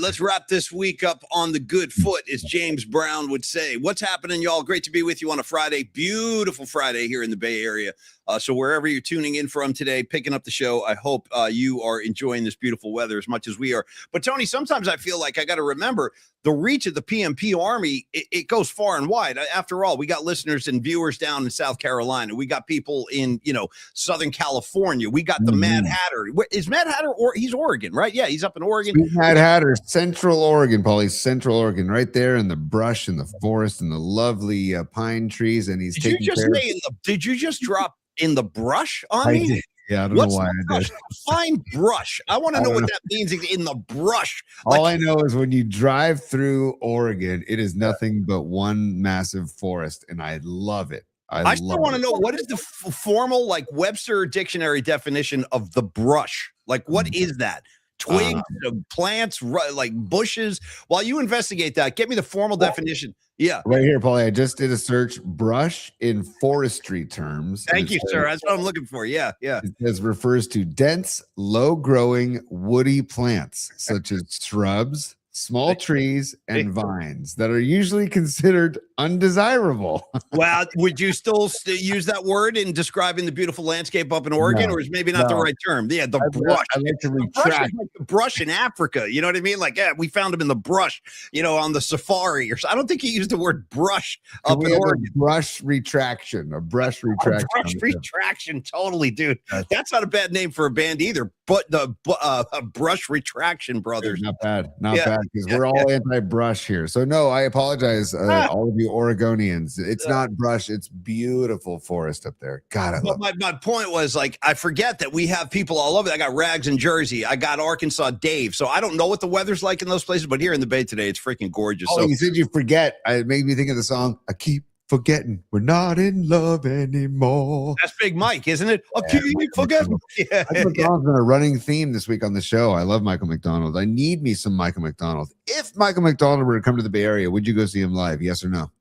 let's wrap this week up on the good foot, as James Brown would say. What's happening, y'all? Great to be with you on a Friday. Beautiful Friday here in the Bay Area. So wherever you're tuning in from today, picking up the show, I hope you are enjoying this beautiful weather as much as we are. But, Tony, sometimes I feel like I got to remember the reach of the PMP Army, it goes far and wide. After all, we got listeners and viewers down in South Carolina. We got people in, Southern California. We got the Mad Hatter. Is Mad Hatter, or he's Oregon, right? Yeah, he's up in Oregon. Mad Hatter, Central Oregon, Paulie, Central Oregon, right there in the brush and the forest and the lovely pine trees. And he's taking care of. Did you just drop in the brush on me? Did. Yeah, I don't know why I did. Fine brush. I want to know what that means in the brush. All I know is when you drive through Oregon, it is nothing but one massive forest, and I love it. I still want to know, what is the formal, like, Webster dictionary definition of the brush? Like, what is that? Twigs, plants, like bushes. While you investigate that, get me the formal definition. Yeah. Right here, Paulie. I just did a search. Brush in forestry terms. Thank you, sir. That's what I'm looking for. Yeah, yeah. It says refers to dense, low-growing, woody plants, such as shrubs, small trees, and vines that are usually considered undesirable. Well, would you still use that word in describing the beautiful landscape up in Oregon, or is maybe not the right term? Yeah, the brush. I like to retract. The brush in Africa. You know what I mean? Like, yeah, we found him in the brush, on the safari. Or so. I don't think he used the word brush up in Oregon. Brush retraction. A brush retraction. Brush retraction. Totally, dude. That's not a bad name for a band either. But the brush retraction brothers. Not bad. Not bad. Because we're all anti-brush here. So no, I apologize, all of you Oregonians. It's not brush, it's beautiful forest up there. God, I love it. My point was, like, I forget that we have people all over. I got Rags in Jersey. I got Arkansas Dave. So I don't know what the weather's like in those places, but here in the Bay today, it's freaking gorgeous. Oh, you said you forget. It made me think of the song, I Keep Forgetting We're Not in Love Anymore. That's Big Mike, isn't it? I keep forgetting. Yeah. Michael McDonald's been a running theme this week on the show. I love Michael McDonald. I need me some Michael McDonald. If Michael McDonald were to come to the Bay Area, would you go see him live? Yes or no?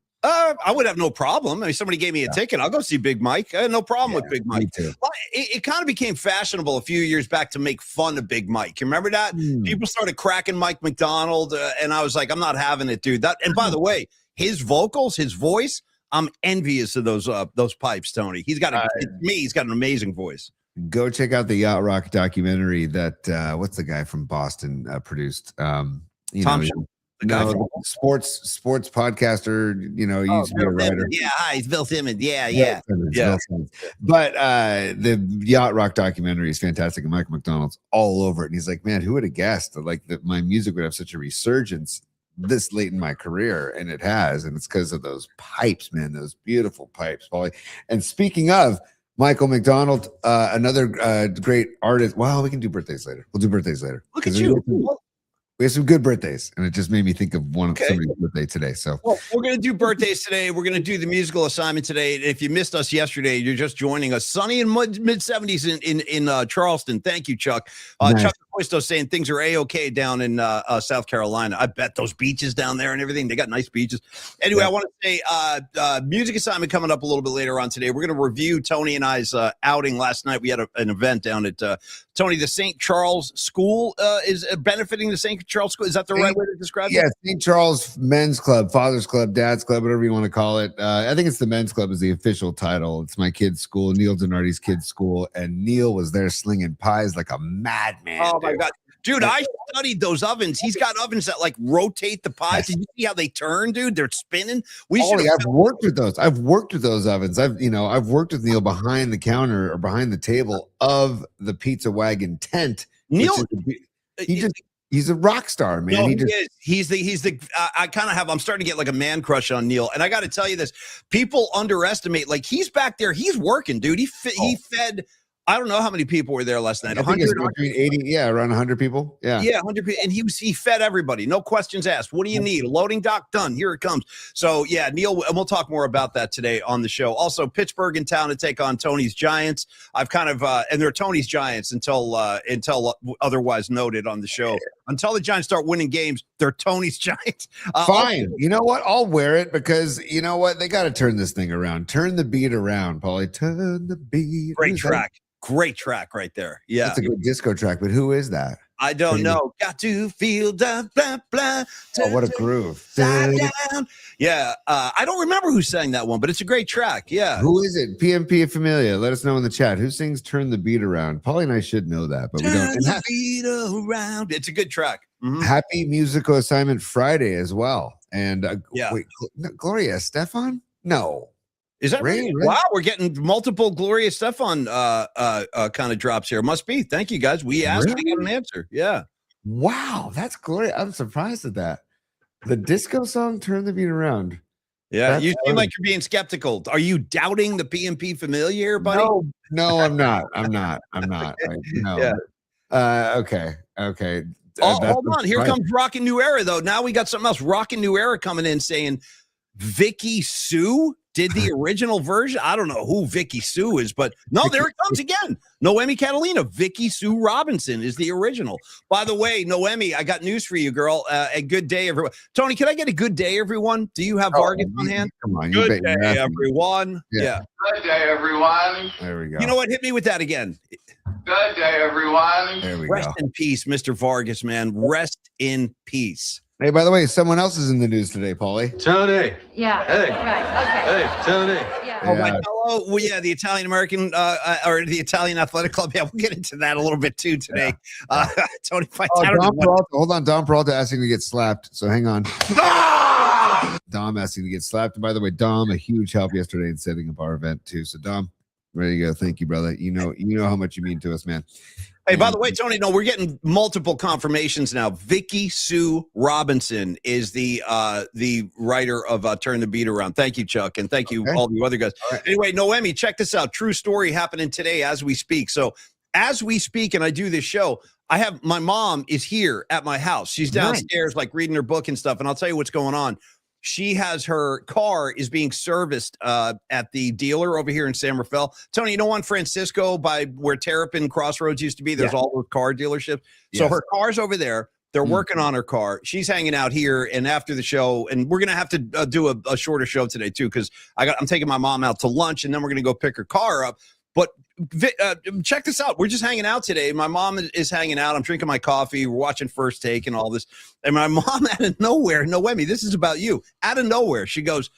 I would have no problem. I mean, somebody gave me a ticket. I'll go see Big Mike. I had no problem with Big Mike. Well, it kind of became fashionable a few years back to make fun of Big Mike. You remember that? People started cracking Mike McDonald, and I was like, I'm not having it, dude. And by the way, his vocals, his voice, I'm envious of those pipes, Tony. He's got an amazing voice. Go check out the Yacht Rock documentary that what's the guy from Boston produced? Tom. Sports podcaster. He used to be a writer. Yeah, hi, he's Bill Simmons. Yeah. But the Yacht Rock documentary is fantastic, and Michael McDonald's all over it. And he's like, man, who would have guessed that my music would have such a resurgence this late in my career? And it has, and it's because of those pipes, man, those beautiful pipes, Paulie. And speaking of Michael McDonald, another great artist. Well, we can do birthdays later. We'll do birthdays later. Look at you. We have some good birthdays, and it just made me think of somebody's birthday today. So we're going to do birthdays today. We're going to do the musical assignment today. If you missed us yesterday, you're just joining us. Sunny in mid 70s in Charleston. Thank you, Chuck. Nice. Chuck Puesto saying things are A-okay down in South Carolina. I bet those beaches down there and everything, they got nice beaches. Anyway, I want to say music assignment coming up a little bit later on today. We're going to review Tony and I's outing last night. We had an event down at Tony, the St. Charles School is benefiting the St. Charles School. Is that the right way to describe it? Yeah, St. Charles Men's Club, Father's Club, Dad's Club, whatever you want to call it. I think it's the Men's Club is the official title. It's my kid's school, Neil Donardi's kid's school, and Neil was there slinging pies like a madman. Oh, my God. Dude, I studied those ovens. He's got ovens that like rotate the pies. Did you see how they turn, dude? They're spinning. I've worked with those. I've worked with those ovens. I've worked with Neil behind the counter or behind the table of the Pizza Wagon tent. Neil, he's a rock star, man. No, he's the I kind of have, I'm starting to get like a man crush on Neil. And I got to tell you this, people underestimate, like he's back there, he's working, dude. He fed, I don't know how many people were there last night. 100, between 80, around 100 people. Yeah, 100 people, and he fed everybody. No questions asked. What do you need? A loading dock done. Here it comes. So yeah, Neil, and we'll talk more about that today on the show. Also, Pittsburgh in town to take on Tony's Giants. I've kind of and they're Tony's Giants until otherwise noted on the show. Until the Giants start winning games, They're Tony's Giants. Fine. You know what? I'll wear it because you know what? They got to turn this thing around. Turn the beat around, Paulie. Turn the beat. Great track. Great track right there. Yeah. That's a good disco track, but who is that? I don't know. Got to feel the blah, blah. Oh, what a groove. Down. Yeah. I don't remember who sang that one, but it's a great track. Yeah. Who is it? PMP Familia. Let us know in the chat. Who sings Turn the Beat Around? Paulie and I should know that, but we don't. Turn the beat around. It's a good track. Mm-hmm. Happy Musical Assignment Friday as well. And yeah. Wait, Gloria Estefan? No. Is that right? Wow, we're getting multiple Gloria Estefan kind of drops here. Must be. Thank you, guys. We asked, we got an answer. Yeah. Wow, that's Gloria. I'm surprised at that. The disco song, Turn the Beat Around. Yeah, that's you seem like you're being skeptical. Are you doubting the PMP Familiar, buddy? No, I'm not. No. Yeah. Okay. Hold on. Here comes Rockin' New Era, though. Now we got something else. Rockin' New Era coming in saying Vicky Sue did the original version. I don't know who Vicky Sue is, but no, there it comes again. Noemi Catalina. Vicky Sue Robinson is the original. By the way, Noemi, I got news for you, girl. A good day, everyone. Tony, can I get a good day, everyone? Do you have Vargas on hand? Come on. Good day, everyone. Yeah. Good day, everyone. There we go. You know what? Hit me with that again. Good day, everyone. There we Rest in peace, Mr. Vargas, man. Rest in peace. Hey, by the way, someone else is in the news today, Paulie. Tony. Yeah. Hey. Right. Okay. Hey, Tony. Yeah. Oh, my fellow, well, yeah, the Italian American or the Italian Athletic Club. Yeah, we'll get into that a little bit too today. Tony fights. Hold on, Dom Peralta asking to get slapped. So hang on. Dom asking to get slapped. And by the way, Dom, a huge help yesterday in setting up our event too. So Dom, ready to go. Thank you, brother. You know how much you mean to us, man. Hey, by the way, Tony, no, we're getting multiple confirmations now. Vicky Sue Robinson is the writer of Turn the Beat Around. Thank you, Chuck, and thank you, all you other guys. Right. Anyway, Noemi, check this out. True story happening today as we speak. So as we speak and I do this show, I have my mom is here at my house. She's downstairs, like reading her book and stuff, and I'll tell you what's going on. She has her car is being serviced at the dealer over here in San Rafael. Tony, you know, on Francisco by where Terrapin Crossroads used to be, there's all those car dealerships. Yes. So her car's over there. They're working on her car. She's hanging out here, and after the show, and we're gonna have to do a shorter show today too, because I'm taking my mom out to lunch, and then we're gonna go pick her car up. But check this out. We're just hanging out today. My mom is hanging out. I'm drinking my coffee. We're watching First Take and all this. And my mom, out of nowhere, Noemi, this is about you. Out of nowhere, she goes,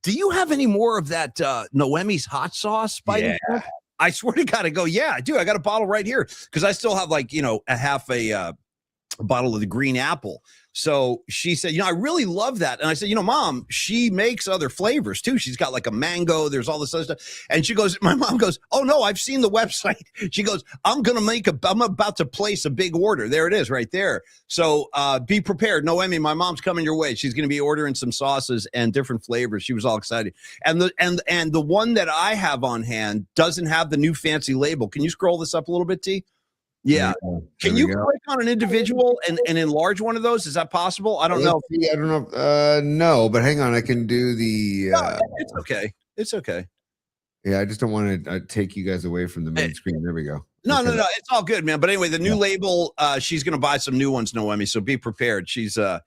"Do you have any more of that Noemi's hot sauce?" I swear to God, I go, "Yeah, I do. I got a bottle right here," because I still have a half a bottle of the green apple. So she said, I really love that. And I said, Mom, she makes other flavors too. She's got like a mango. There's all this other stuff. And my mom goes, "Oh no, I've seen the website." She goes, I'm about to place a big order. There it is right there. So be prepared. Noemi, my mom's coming your way. She's going to be ordering some sauces and different flavors. She was all excited. And the one that I have on hand doesn't have the new fancy label. Can you scroll this up a little bit, T? Yeah. Can you click on an individual and enlarge one of those? Is that possible? I don't know. I don't know. No, but hang on. I can do the. It's okay. It's okay. Yeah, I just don't want to take you guys away from the main screen. There we go. No. It's all good, man. But anyway, the new label, she's going to buy some new ones, Noemi. So be prepared. She's a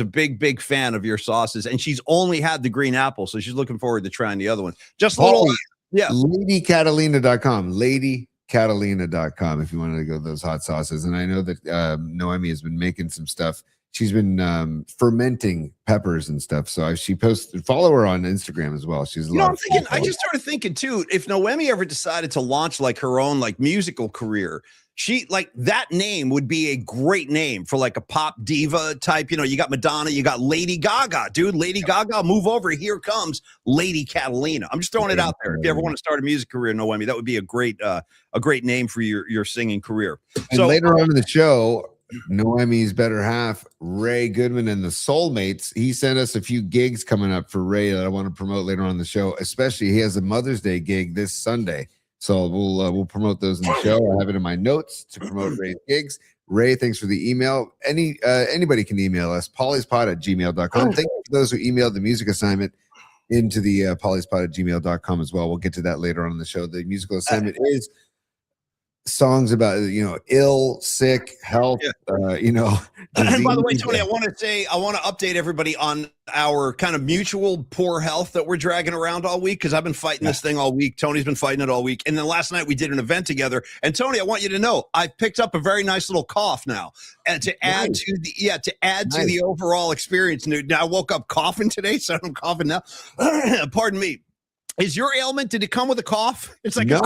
big fan of your sauces, and she's only had the green apple. So she's looking forward to trying the other ones. Just a little. Yeah. LadyCatalina.com. LadyCatalina.com if you wanted to go to those hot sauces. And I know that Noemi has been making some stuff. She's been fermenting peppers and stuff. So she posted, follow her on Instagram as well. She's I just started thinking too, if Noemi ever decided to launch like her own like musical career, she like that name would be a great name for like a pop diva type. You got Madonna, you got Lady Gaga, dude. Lady Gaga, move over. Here comes Lady Catalina. I'm just throwing it out there. If you ever want to start a music career, Noemi, that would be a great name for your singing career. And later on in the show, Noemi's better half, Ray Goodman and the Soulmates. He sent us a few gigs coming up for Ray that I want to promote later on in the show. Especially, he has a Mother's Day gig this Sunday. So we'll promote those in the show. I have it in my notes to promote Ray's gigs. Ray, thanks for the email. Anybody can email us, pauliespod@gmail.com. Thank you for those who emailed the music assignment into the pauliespod@gmail.com as well. We'll get to that later on in the show. The musical assignment is songs about, ill, sick, health, And by the way, disease. Tony, I want to update everybody on our kind of mutual poor health that we're dragging around all week, because I've been fighting this thing all week. Tony's been fighting it all week. And then last night we did an event together. And Tony, I want you to know I picked up a very nice little cough now, and to add to the overall experience. Now I woke up coughing today, so I'm coughing now. Pardon me. Is your ailment, did it come with a cough? It's like I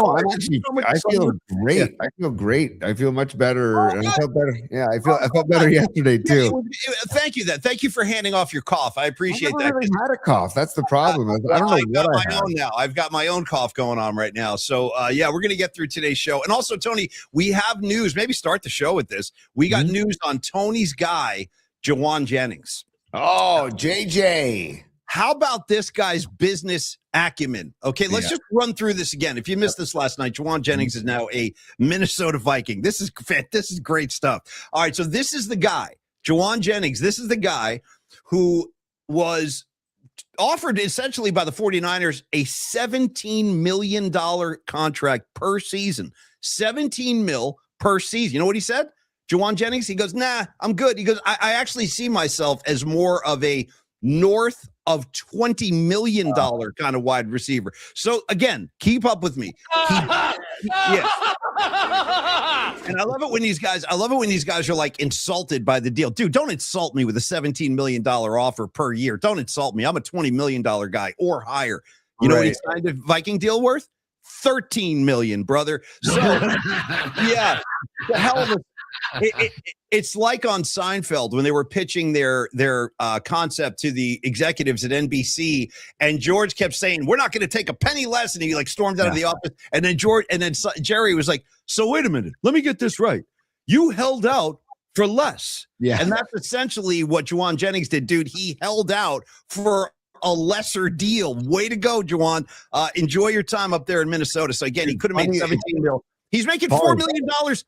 feel great. Yeah. I feel great. I feel much better. And I felt better. Yeah, I felt better yesterday too. Thank you. Thank you for handing off your cough. I appreciate that. I never really had a cough. That's the problem. I don't know what I have. Now. I've got my own cough going on right now. So we're gonna get through today's show. And also, Tony, we have news. Maybe start the show with this. We got news on Tony's guy, Jennings. Oh, JJ. How about this guy's business acumen? Okay, let's just run through this again. If you missed this last night, Jennings is now a Minnesota Viking. This is great stuff. All right, so this is the guy, Jennings. This is the guy who was offered essentially by the 49ers a $17 million contract per season. 17 mil per season. You know what he said? Jennings, he goes, nah, I'm good. He goes, I actually see myself as more of a north of $20 million kind of wide receiver. So again, keep up with me. Yes. And I love it when these guys are like insulted by the deal. Dude, don't insult me with a $17 million offer per year. Don't insult me. I'm a $20 million guy or higher. You know what he signed a Viking deal worth? $13 million, brother. So yeah, the hell of a it's like on Seinfeld when they were pitching their concept to the executives at NBC, and George kept saying, "We're not going to take a penny less," and he like stormed out of the office. And then Jerry was like, "So wait a minute, let me get this right. You held out for less." Yeah, and that's essentially what Jennings did, dude. He held out for a lesser deal. Way to go, Juwan. Enjoy your time up there in Minnesota. So again, he could have made 17 mil. He's making $4 million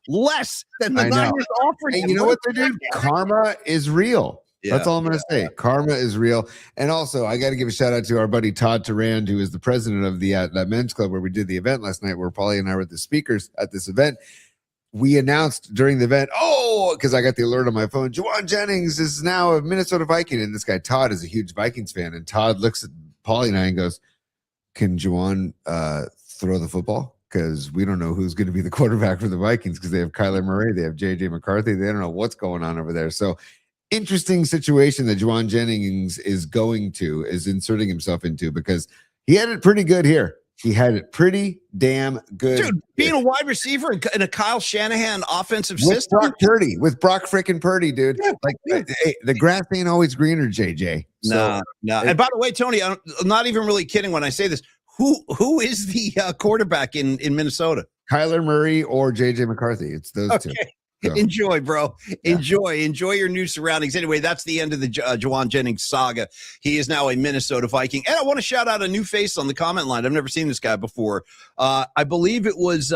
less than the Niners offered him. And you know what they do? Karma is real. Yeah. That's all I'm going to say. Karma is real. And also, I got to give a shout out to our buddy Todd Tarand, who is the president of the that men's club where we did the event last night, where Paulie and I were the speakers at this event. We announced during the event, because I got the alert on my phone, Jennings is now a Minnesota Viking. And this guy, Todd, is a huge Vikings fan. And Todd looks at Paulie and I and goes, can Juwan throw the football? Because we don't know who's going to be the quarterback for the Vikings, because they have Kyler Murray, they have J.J. McCarthy. They don't know what's going on over there. So interesting situation that Jennings is inserting himself into, because he had it pretty good here. He had it pretty damn good. Dude, being a wide receiver in a Kyle Shanahan offensive system. With Brock freaking Purdy, dude. Yeah, hey, the grass ain't always greener, JJ. No. And by the way, Tony, I'm not even really kidding when I say this. Who is the quarterback in Minnesota? Kyler Murray or J.J. McCarthy. It's those two. So. Enjoy, bro. Enjoy your new surroundings. Anyway, that's the end of the Jennings saga. He is now a Minnesota Viking. And I want to shout out a new face on the comment line. I've never seen this guy before. I believe it was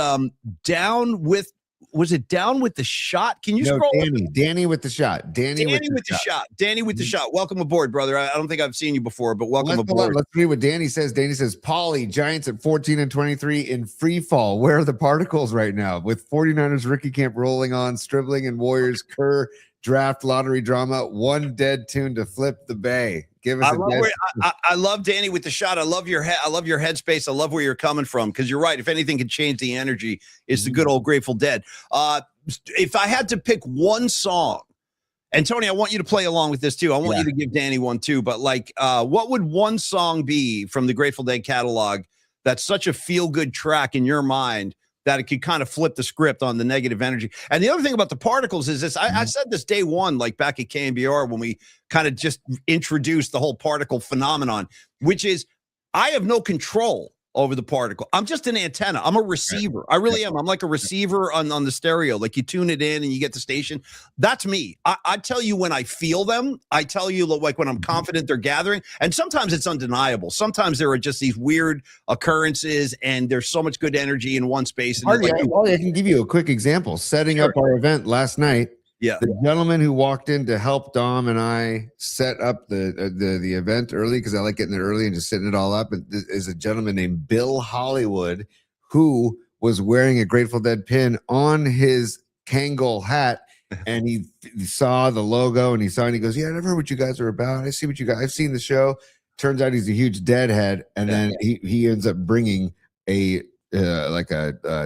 Down with the Shot? Can you scroll? Danny with the shot. Danny with the shot. Welcome aboard, brother. I don't think I've seen you before, but welcome aboard. Let's read what Danny says. Danny says, Paulie, Giants at 14 and 23 in free fall. Where are the particles right now? With 49ers rookie camp rolling on, Stribling and Warriors, Kerr, draft, lottery drama, one dead tune to flip the bay. I love Danny with the shot. I love your headspace. I love where you're coming from, because you're right. If anything can change the energy, it's the good old Grateful Dead. If I had to pick one song, and Tony, I want you to play along with this too. I want you to give Danny one too. But what would one song be from the Grateful Dead catalog that's such a feel-good track in your mind that it could kind of flip the script on the negative energy? And the other thing about the particles is this. I said this day one, like back at KNBR, when we kind of just introduced the whole particle phenomenon, which is I have no control over the particle. I'm just an antenna. I'm a receiver. I really am. I'm like a receiver on the stereo. Like you tune it in and you get the station. That's me. I tell you when I feel them. I tell you like when I'm confident they're gathering. And sometimes it's undeniable. Sometimes there are just these weird occurrences and there's so much good energy in one space. And I can give you a quick example. Setting up our event last night. Yeah, the gentleman who walked in to help Dom and I set up the event early, because I like getting there early and just setting it all up, is a gentleman named Bill Hollywood, who was wearing a Grateful Dead pin on his Kangol hat, and he saw the logo and he goes, yeah, I never heard what you guys are about. I see what you guys, I've seen the show. Turns out he's a huge Deadhead, and then he ends up bringing a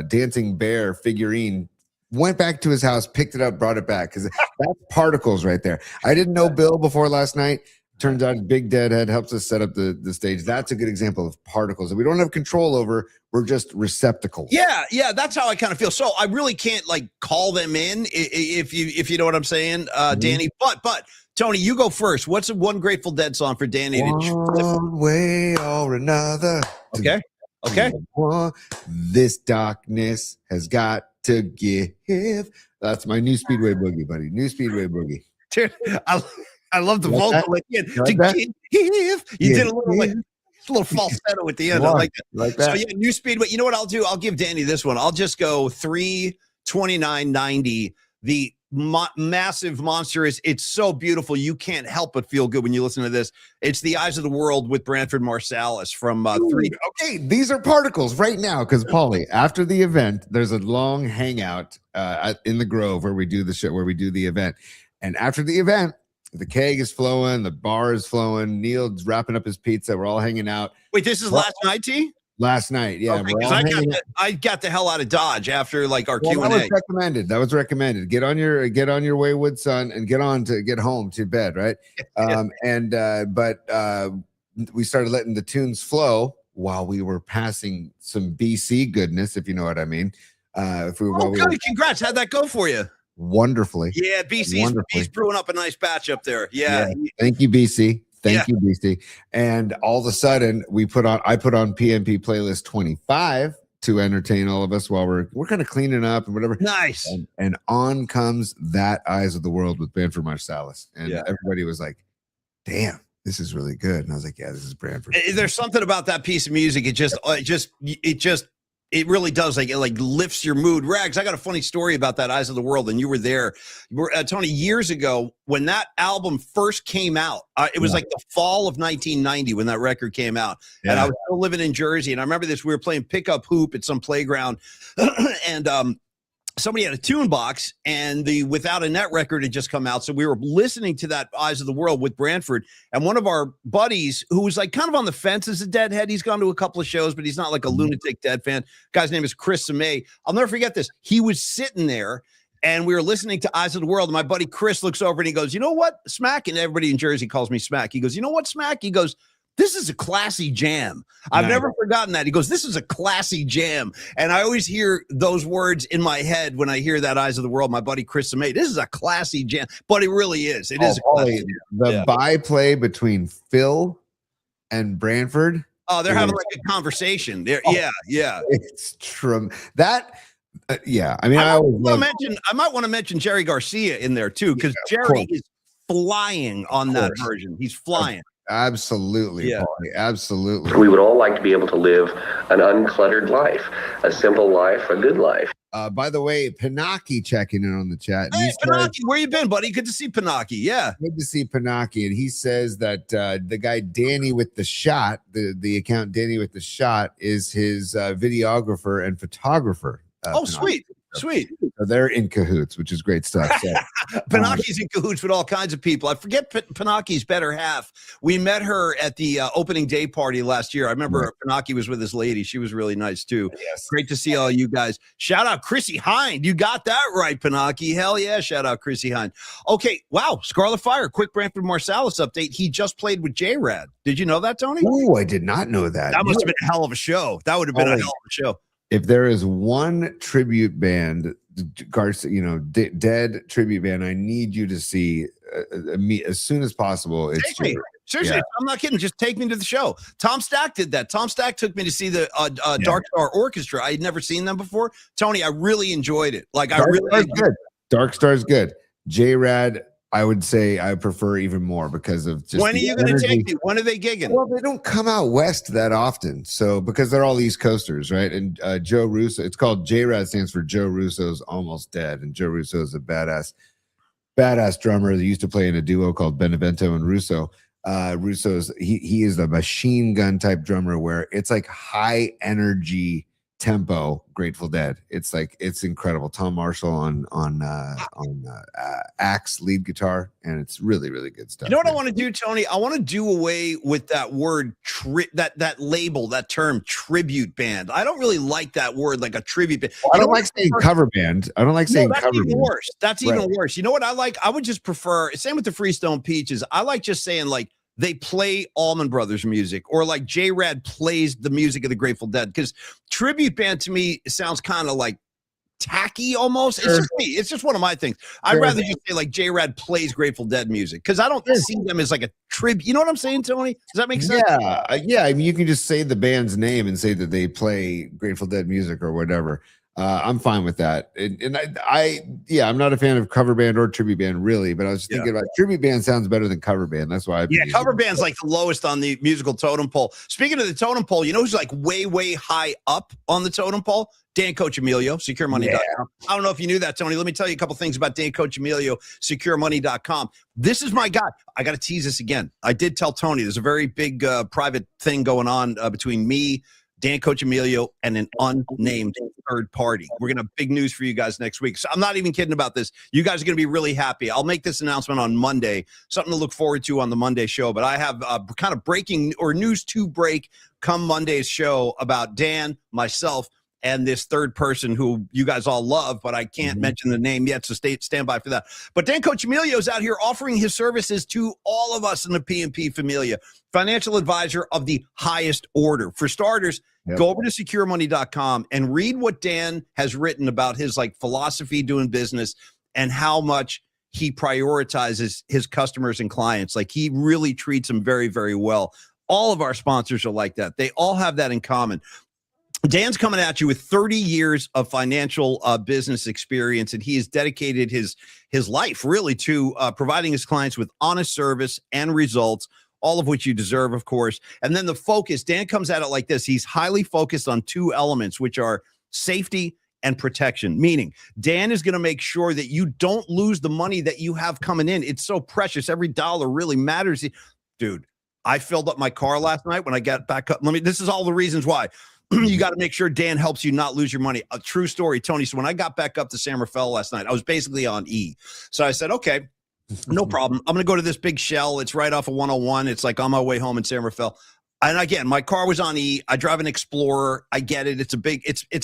dancing bear figurine. Went back to his house, picked it up, brought it back, because that's particles right there. I didn't know Bill before last night. Turns out Big Deadhead helps us set up the stage. That's a good example of particles that we don't have control over. We're just receptacles. Yeah, that's how I kind of feel. So I really can't like call them in if you know what I'm saying, Danny. But Tony, you go first. What's one Grateful Dead song for Danny? One way or another. Okay. This darkness has got to give. That's my new Speedway Boogie, buddy. New Speedway Boogie. Dude, I love the vocal at the end. You did a little falsetto at the end. I like that. So yeah, new Speedway. You know what I'll do? I'll give Danny this one. I'll just go 3:29:90. The massive monster it's so beautiful. You can't help but feel good when you listen to this. It's The Eyes of the World with Branford Marsalis from 3. Okay, these are particles right now, because Paulie, after the event, there's a long hangout in the Grove where we do the show, where we do the event. And after the event, the keg is flowing, the bar is flowing, Neil's wrapping up his pizza, we're all hanging out. Wait, this is last night, T? Last night, yeah. Okay, I got the hell out of Dodge after like our Q&A. That was recommended. Get on your wayward son and get home to bed, right? We started letting the tunes flow while we were passing some BC goodness, if you know what I mean. Congrats! How'd that go for you? Wonderfully. Yeah, BC's brewing up a nice batch up there. Yeah. Thank you, BC. Thank you, BC. And all of a sudden, I put on PMP playlist 25 to entertain all of us while we're kind of cleaning up and whatever. Nice. And on comes That Eyes of the World with Branford Marsalis. And everybody was like, damn, this is really good. And I was like, yeah, this is Branford. There's something about that piece of music. It really does. Like, it like lifts your mood. Rags, I got a funny story about That Eyes of the World, and you were there. Tony, years ago, when that album first came out, it was like the fall of 1990 when that record came out. Yeah. And I was still living in Jersey. And I remember this, we were playing pickup hoop at some playground. And somebody had a tune box, and the Without a Net record had just come out. So we were listening to that Eyes of the World with Branford, and one of our buddies who was like kind of on the fence as a Deadhead. He's gone to a couple of shows, but he's not like a lunatic Dead fan. Guy's name is Chris Samay. I'll never forget this. He was sitting there, and we were listening to Eyes of the World. And my buddy Chris looks over and he goes, you know what, Smack? And everybody in Jersey calls me Smack. He goes, you know what, Smack? He goes, this is a classy jam. I've never forgotten that. He goes, this is a classy jam. And I always hear those words in my head when I hear that Eyes of the World. My buddy Chris Samay, this is a classy jam. But it really is. It is a classy jam. The byplay between Phil and Branford. Oh, they're having like a conversation. Yeah. It's true. That, yeah. I mean, I might want to mention Jerry Garcia in there too, because Jerry is flying on that version. He's flying. Absolutely, Paulie, absolutely. We would all like to be able to live an uncluttered life, a simple life, a good life. By the way, Pinocchi checking in on the chat. Hey, Pinocchi, where you been, buddy? Good to see Pinocchi. Yeah, good to see Pinocchi. And he says that the guy Danny with the shot, the account Danny with the shot, is his videographer and photographer. Sweet. So they're in cahoots, which is great stuff. So, Pinocchi's in cahoots with all kinds of people. I forget Pinocchi's better half. We met her at the opening day party last year. I remember Pinocchi was with his lady. She was really nice too. Yes. Great to see all you guys. Shout out Chrissy Hind. You got that right, Pinocchi. Hell yeah. Shout out Chrissy Hind. Okay. Wow. Scarlet Fire. Quick Branford Marsalis update. He just played with J-Rad. Did you know that, Tony? Oh, I did not know that. That must have been a hell of a show. That would have been a hell of a show. If there is one tribute band, Dead tribute band, I need you to see me as soon as possible. Seriously, I'm not kidding. Just take me to the show. Tom Stack did that. Tom Stack took me to see the Dark Star Orchestra. I had never seen them before. Tony, I really enjoyed it. Like, Dark Star's good. J-Rad, I would say I prefer even more because of just. When are you going to take me? When are they gigging? Well, they don't come out west that often, so because they're all East Coasters, right? And Joe Russo, it's called J-Rad, stands for Joe Russo's Almost Dead, and Joe Russo is a badass drummer that used to play in a duo called Benevento and Russo. Russo's he is the machine gun type drummer where it's like high energy tempo Grateful Dead. It's like, it's incredible. Tom Marshall on Axe lead guitar, and it's really, really good stuff. You know what I want to do, Tony? I want to do away with that word, that label, that term, tribute band. I don't really like that word, like a tribute band. Well, I don't like saying cover band. I don't like saying that's cover even band. worse. That's even worse. You know what I like? I would just prefer, same with the Freestone Peaches. I like just saying, like, they play Allman Brothers music, or like J-Rad plays the music of the Grateful Dead, because tribute band to me sounds kind of like tacky almost. It's just me. It's just one of my things. I'd rather just say like J-Rad plays Grateful Dead music, because I don't see them as like a tribute. You know what I'm saying, Tony? Does that make sense? Yeah. I mean, you can just say the band's name and say that they play Grateful Dead music or whatever. I'm fine with that. And I'm not a fan of cover band or tribute band, really, but I was just thinking about tribute band sounds better than cover band. That's why cover band's like the lowest on the musical totem pole. Speaking of the totem pole, you know who's like way, way high up on the totem pole? Dan Coach Emilio, securemoney.com. I don't know if you knew that, Tony. Let me tell you a couple things about Dan Coach Emilio, securemoney.com. This is my guy. I got to tease this again. I did tell Tony there's a very big private thing going on between me, Dan Coach Emilio, and an unnamed third party. We're going to have big news for you guys next week. So I'm not even kidding about this. You guys are going to be really happy. I'll make this announcement on Monday, something to look forward to on the Monday show. But I have kind of breaking or news to break come Monday's show about Dan, myself, and this third person who you guys all love, but I can't mention the name yet, so stand by for that. But Dan Coach Emilio is out here offering his services to all of us in the PMP Familia, financial advisor of the highest order. For starters, go over to securemoney.com and read what Dan has written about his like philosophy doing business and how much he prioritizes his customers and clients. Like, he really treats them very, very well. All of our sponsors are like that. They all have that in common. Dan's coming at you with 30 years of financial business experience, and he has dedicated his life really to providing his clients with honest service and results, all of which you deserve, of course. And then the focus, Dan comes at it like this. He's highly focused on two elements, which are safety and protection, meaning Dan is going to make sure that you don't lose the money that you have coming in. It's so precious. Every dollar really matters. Dude, I filled up my car last night when I got back up. This is all the reasons why. You got to make sure Dan helps you not lose your money. A true story, Tony. So when I got back up to San Rafael last night, I was basically on E. So I said, okay, no problem. I'm going to go to this big Shell. It's right off of 101. It's like on my way home in San Rafael. And again, my car was on E. I drive an Explorer. I get it. It's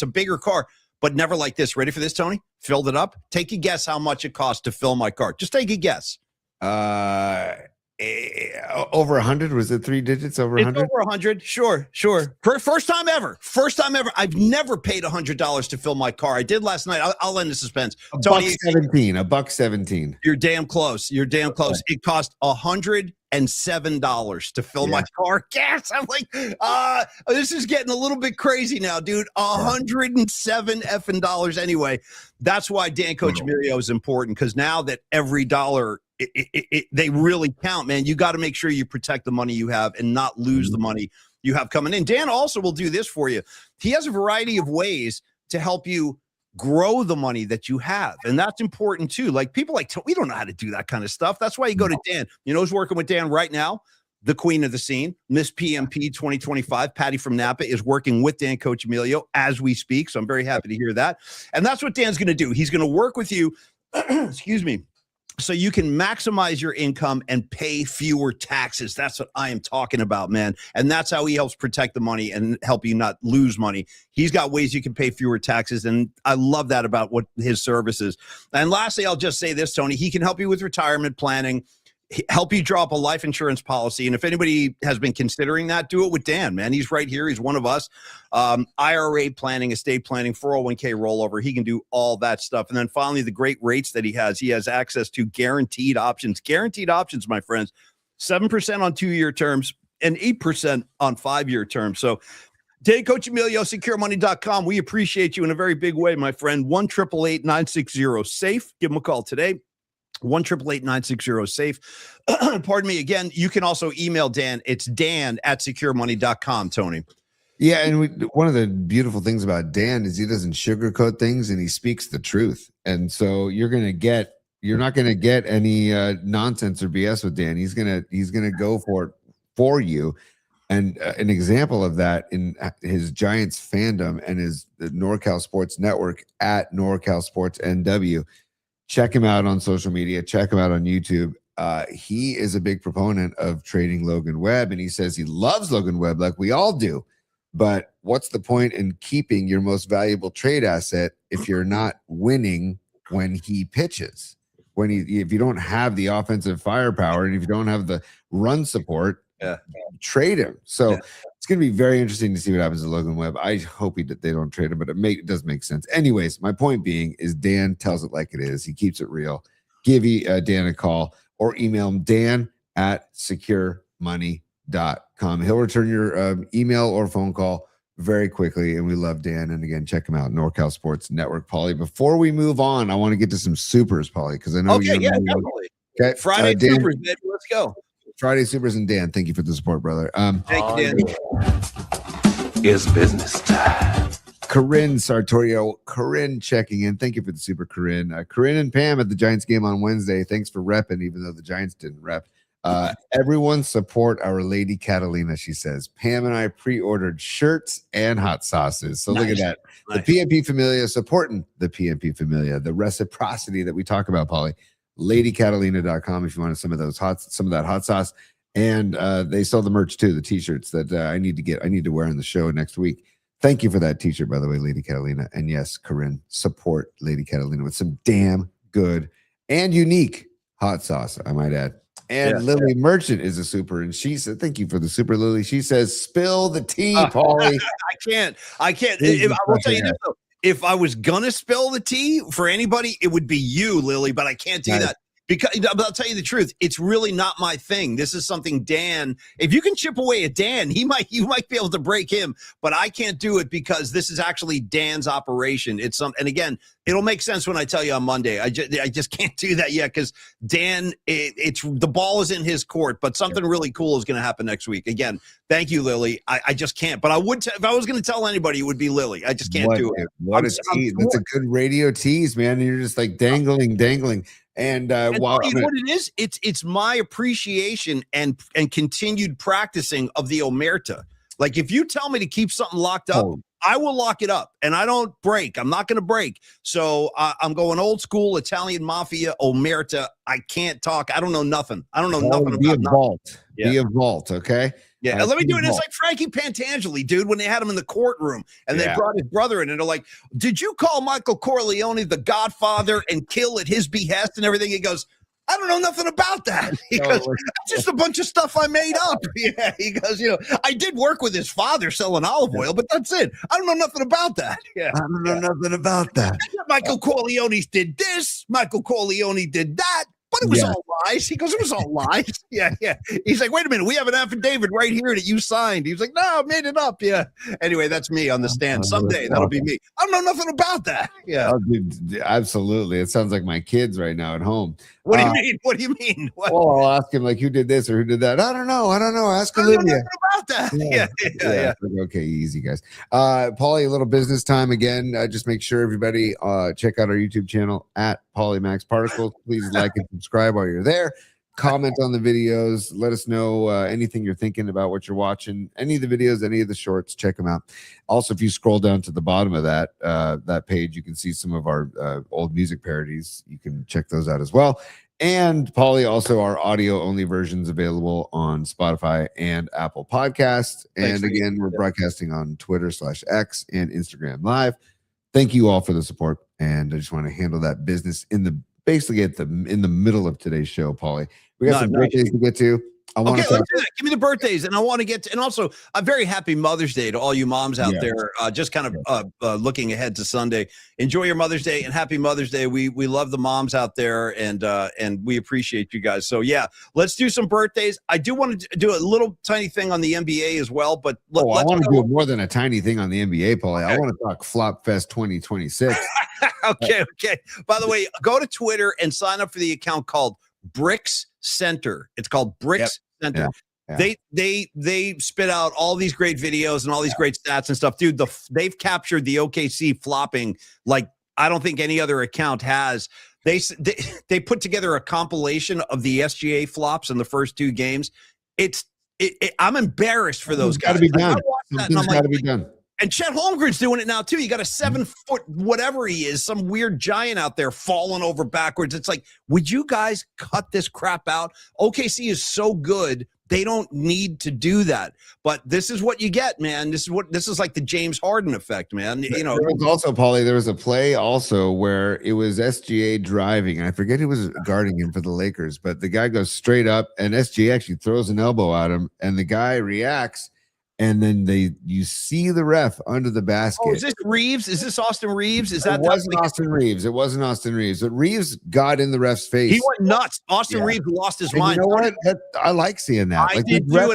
a bigger car, but never like this. Ready for this, Tony? Filled it up. Take a guess how much it costs to fill my car. Just take a guess. Over 100? Was it 3 digits? Over 100? It's over 100. Sure. First time ever. I've never paid $100 to fill my car. I did last night. I'll end the suspense. Tony, $1.17. You're damn close. It cost $107 to fill my car gas. I'm like, this is getting a little bit crazy now, dude. $107 effing dollars. Anyway, that's why Dan Coach Emilio is important, because now that every dollar they really count, man. You got to make sure you protect the money you have and not lose the money you have coming in. Dan also will do this for you. He has a variety of ways to help you grow the money that you have. And that's important too. Like, people like, we don't know how to do that kind of stuff. That's why you go to Dan. You know who's working with Dan right now? The queen of the scene, Miss PMP 2025, Patty from Napa, is working with Dan Coach Emilio as we speak. So I'm very happy to hear that. And that's what Dan's going to do. He's going to work with you, excuse me, so you can maximize your income and pay fewer taxes. That's what I am talking about, man. And that's how he helps protect the money and help you not lose money. He's got ways you can pay fewer taxes, and I love that about what his service is. And lastly, I'll just say this, Tony. He can help you with retirement planning, help you draw up a life insurance policy. And if anybody has been considering that, do it with Dan, man. He's right here. He's one of us. IRA planning, estate planning, 401k rollover. He can do all that stuff. And then finally, the great rates that he has access to guaranteed options. Guaranteed options, my friends, 7% on 2-year terms and 8% on 5-year terms. So Dan Coach Emilio, securemoney.com. We appreciate you in a very big way, my friend. 1-888-960-SAFE. Give him a call today. 1-888-960-SAFE. Pardon me. Again, you can also email Dan. It's Dan@securemoney.com, Tony. Yeah, and one of the beautiful things about Dan is he doesn't sugarcoat things, and he speaks the truth. And so you're not gonna get any nonsense or BS with Dan. He's gonna go for it for you. And an example of that in his Giants fandom and the NorCal Sports Network at NorCal Sports NW. Check him out on social media. Check him out on YouTube. He is a big proponent of trading Logan Webb, and he says he loves Logan Webb like we all do. But what's the point in keeping your most valuable trade asset if you're not winning when he pitches? If you don't have the offensive firepower and if you don't have the run support, trade him. So it's going to be very interesting to see what happens to Logan Webb. I hope they don't trade him, but it does make sense. Anyways, my point being is Dan tells it like it is. He keeps it real. Give Dan a call or email him, dan@securemoney.com. He'll return your email or phone call very quickly, and we love Dan. And again, check him out, NorCal Sports Network. Paulie, before we move on, I want to get to some supers, Paulie, because I know definitely. Okay, Friday Dan, supers, baby. Let's go. Friday supers, and Dan, thank you for the support, brother. Thank you, Dan. It's business time. Corinne Sartorio, Corinne checking in. Thank you for the super, Corinne. Corinne and Pam at the Giants game on Wednesday. Thanks for repping, even though the Giants didn't rep. Everyone support our Lady Catalina, she says. Pam and I pre-ordered shirts and hot sauces. So look at that. The PMP Familia supporting the PMP Familia, the reciprocity that we talk about, Paulie. LadyCatalina.com if you wanted some of that hot sauce. And they sell the merch too, the t-shirts that I need to wear on the show next week. Thank you for that t-shirt, by the way, Lady Catalina. And yes, Corinne, support Lady Catalina with some damn good and unique hot sauce, I might add. And Lily Merchant is a super, and she said, thank you for the super, Lily. She says, spill the tea, Paulie. I can't. I will tell you this, though. If I was going to spill the tea for anybody, it would be you, Lily, but I can't do that. Because I'll tell you the truth, it's really not my thing. This is something Dan, if you can chip away at Dan, you might be able to break him, but I can't do it because this is actually Dan's operation. And again, it'll make sense when I tell you on Monday. I just can't do that yet because Dan, it's the ball is in his court, but something really cool is going to happen next week. Again, thank you, Lily. I just can't, but I would, if I was going to tell anybody, it would be Lily. I just can't do it. What a tease. That's a good radio tease, man. And you're just like dangling. And what it is, it's my appreciation and continued practicing of the omerta. Like if you tell me to keep something locked up, I will lock it up, and I don't break. I'm not going to break. So I'm going old school Italian mafia omerta. I can't talk. I don't know nothing. I don't know nothing be about a vault. Be a vault, okay? Yeah, let me do it. It's like Frankie Pantangeli, dude, when they had him in the courtroom and they brought his brother in and they're like, did you call Michael Corleone the Godfather and kill at his behest and everything? He goes, I don't know nothing about that. He goes, that's just a bunch of stuff I made up. Yeah, he goes, I did work with his father selling olive oil, but that's it. I don't know nothing about that. Yeah, I don't know nothing about that. Michael Corleone did this. Michael Corleone did that. But it was all lies. He goes, it was all lies. Yeah. He's like, wait a minute. We have an affidavit right here that you signed. He was like, no, I made it up. Yeah. Anyway, that's me on the stand. Someday that'll be me. I don't know nothing about that. Yeah. Oh, dude, absolutely. It sounds like my kids right now at home. What do you mean? What do you mean? What? Well, I'll ask him like, who did this or who did that? I don't know. Ask Olivia. I don't know nothing about that. Yeah. Okay, easy, guys. Paulie, a little business time again. Just make sure everybody check out our YouTube channel at Paulie Max Particles. Please like and subscribe while you're there. Comment on the videos. Let us know anything you're thinking about what you're watching. Any of the videos, any of the shorts, check them out. Also, if you scroll down to the bottom of that page, you can see some of our old music parodies. You can check those out as well. And Paulie, also our audio-only versions available on Spotify and Apple Podcasts. And again, we're broadcasting on Twitter/X and Instagram Live. Thank you all for the support. And I just want to handle that business in the middle of today's show, Paulie. We got some birthdays to get to. Let's do that. Give me the birthdays, and I want to get to, and also a very happy Mother's Day to all you moms out there. Just kind of looking ahead to Sunday. Enjoy your Mother's Day and happy Mother's Day. We love the moms out there, and we appreciate you guys. So let's do some birthdays. I do want to do a little tiny thing on the NBA as well, but I want to do more than a tiny thing on the NBA, Paulie. I want to talk FLOPOFFS 2026. Okay. By the way, go to Twitter and sign up for the account called Bricks Center. It's called Bricks Center. Yeah. They spit out all these great videos and all these great stats and stuff. Dude, they've captured the OKC flopping like I don't think any other account has. They put together a compilation of the SGA flops in the first two games. It's I'm embarrassed for those guys. Got to be done. Something's got to be done. And Chet Holmgren's doing it now too. You got a 7 foot, whatever he is, some weird giant out there falling over backwards. It's like, would you guys cut this crap out? OKC is so good. They don't need to do that. But this is what you get, man. This is like the James Harden effect, man. You know, there was also, Paulie, there was a play also where it was SGA driving, and I forget who was guarding him for the Lakers, but the guy goes straight up, and SGA actually throws an elbow at him, and the guy reacts. And then you see the ref under the basket. Oh, is this Reeves? Is this Austin Reeves? Is that it wasn't Austin Reeves? It wasn't Austin Reeves. But Reeves got in the ref's face. He went nuts. Austin Reeves lost his mind. You know what? I like seeing that. I did too.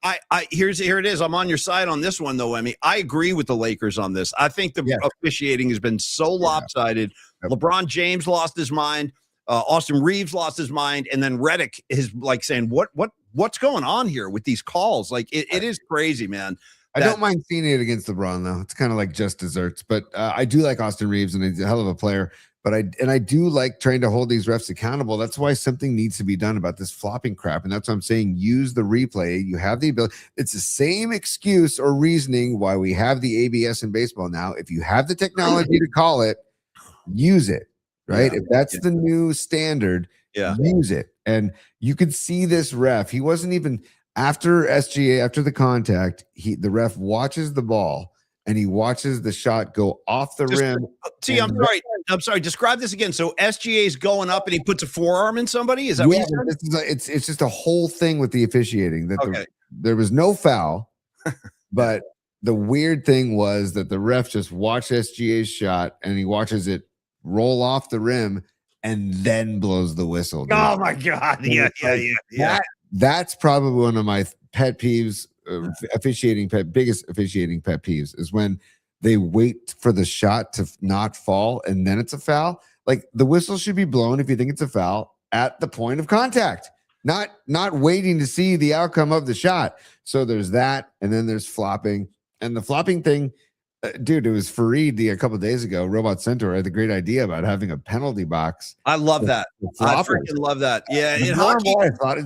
And here it is. I'm on your side on this one, though, Emmy. I agree with the Lakers on this. I think the officiating has been so lopsided. Yep. LeBron James lost his mind. Austin Reeves lost his mind, and then Redick is like saying, "What's going on here with these calls?" Like it is crazy, man. I don't mind seeing it against LeBron though. It's kind of like just desserts, but I do like Austin Reeves, and he's a hell of a player. But I do like trying to hold these refs accountable. That's why something needs to be done about this flopping crap, and that's what I'm saying. Use the replay. You have the ability. It's the same excuse or reasoning why we have the ABS in baseball now. If you have the technology to call it, use it. Right. If that's the new standard, use it. And you could see this ref. He wasn't even after SGA, after the contact, the ref watches the ball and he watches the shot go off the rim. See, I'm sorry. Describe this again. So SGA is going up and he puts a forearm in somebody. Is that what you said? It's just a whole thing with the officiating that there was no foul, but the weird thing was that the ref just watched SGA's shot and he watches it roll off the rim and then blows the whistle. Dude. Oh my God. Yeah. That's probably one of my pet peeves, biggest officiating pet peeves is when they wait for the shot to not fall and then it's a foul. Like the whistle should be blown if you think it's a foul at the point of contact, not waiting to see the outcome of the shot. So there's that, and then there's flopping, and the flopping thing. Dude, it was Fareed a couple of days ago. Robot Centaur had the great idea about having a penalty box. I love that. I freaking love that. Yeah, the